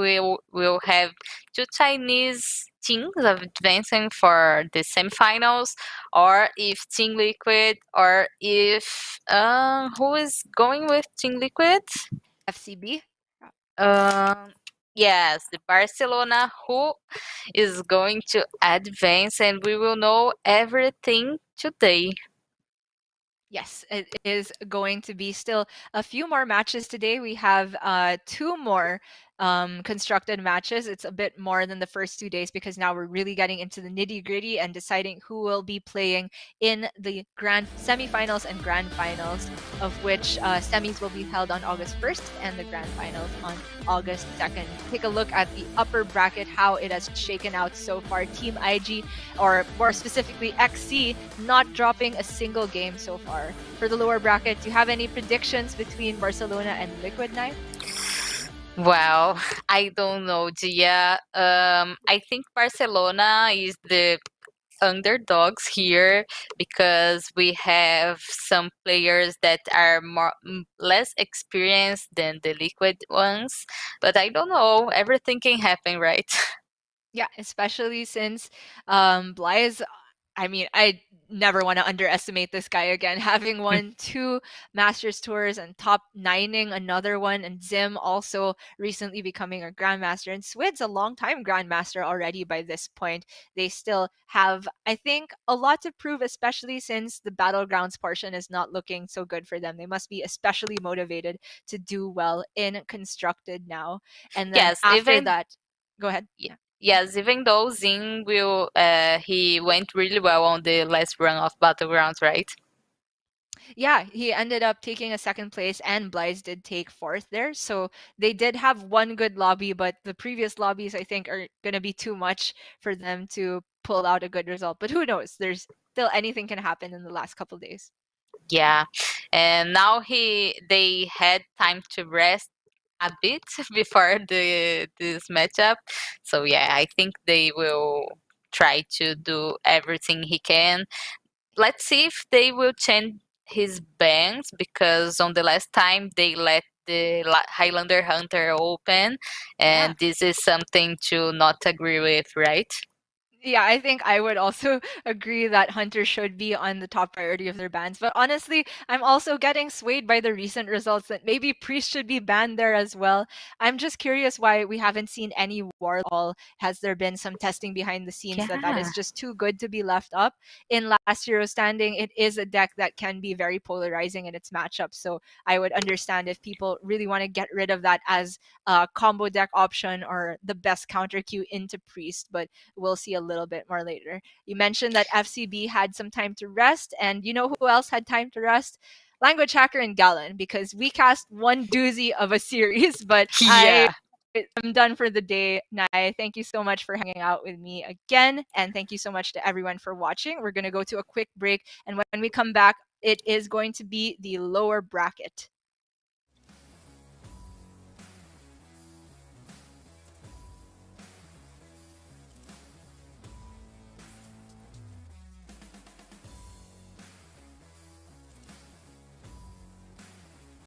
will have two Chinese teams advancing for the semifinals, or if Team Liquid, or if who is going with Team Liquid? FCB? Um, yes, the Barcelona who is going to advance, and we will know everything today. Yes, it is going to be still a few more matches today. We have two more constructed matches. It's a bit more than the first 2 days because now we're really getting into the nitty gritty and deciding who will be playing in the grand semifinals and grand finals, of which semis will be held on August 1st and the grand finals on August 2nd. Take a look at the upper bracket, how it has shaken out so far. Team IG, or more specifically XC, not dropping a single game so far. For the lower bracket, do you have any predictions between Barcelona and Liquid Knight? Well, I don't know, Gia. I think Barcelona is the underdogs here because we have some players that are less experienced than the liquid ones. But I don't know. Everything can happen, right? Yeah, especially since Bly's, I mean, I never want to underestimate this guy again. Having won 2 Masters Tours and top nining another one, and Zim also recently becoming a Grandmaster. And Swid's a long-time Grandmaster already by this point. They still have, I think, a lot to prove, especially since the Battlegrounds portion is not looking so good for them. They must be especially motivated to do well in Constructed now. And then Yes, after that, go ahead. y- yes, even though Zing will he went really well on the last run of Battlegrounds, right? Yeah, he ended up taking a second place, and Blythe did take fourth there. So they did have one good lobby, but the previous lobbies, I think, are going to be too much for them to pull out a good result. But who knows? There's still anything can happen in the last couple days. Yeah. And now they had time to rest a bit before this matchup. So yeah, I think they will try to do everything he can. Let's see if they will change his bans, because on the last time they let the Highlander Hunter open, Yeah. and this is something to not agree with, right? Yeah, I think I would also agree that Hunter should be on the top priority of their bans. But honestly, I'm also getting swayed by the recent results that maybe Priest should be banned there as well. I'm just curious why we haven't seen any war at all. Has there been some testing behind the scenes that Yeah. is just too good to be left up? In last Hero Standing, it is a deck that can be very polarizing in its matchup. So I would understand if people really want to get rid of that as a combo deck option or the best counter queue into Priest. But we'll see a little bit more later. You mentioned that FCB had some time to rest, and you know who else had time to rest? Language Hacker and Gallon, because we cast one doozy of a series, but Yeah. I'm done for the day. Nai, thank you so much for hanging out with me again, and thank you so much to everyone for watching. We're going to go to a quick break, and when we come back, it is going to be the lower bracket.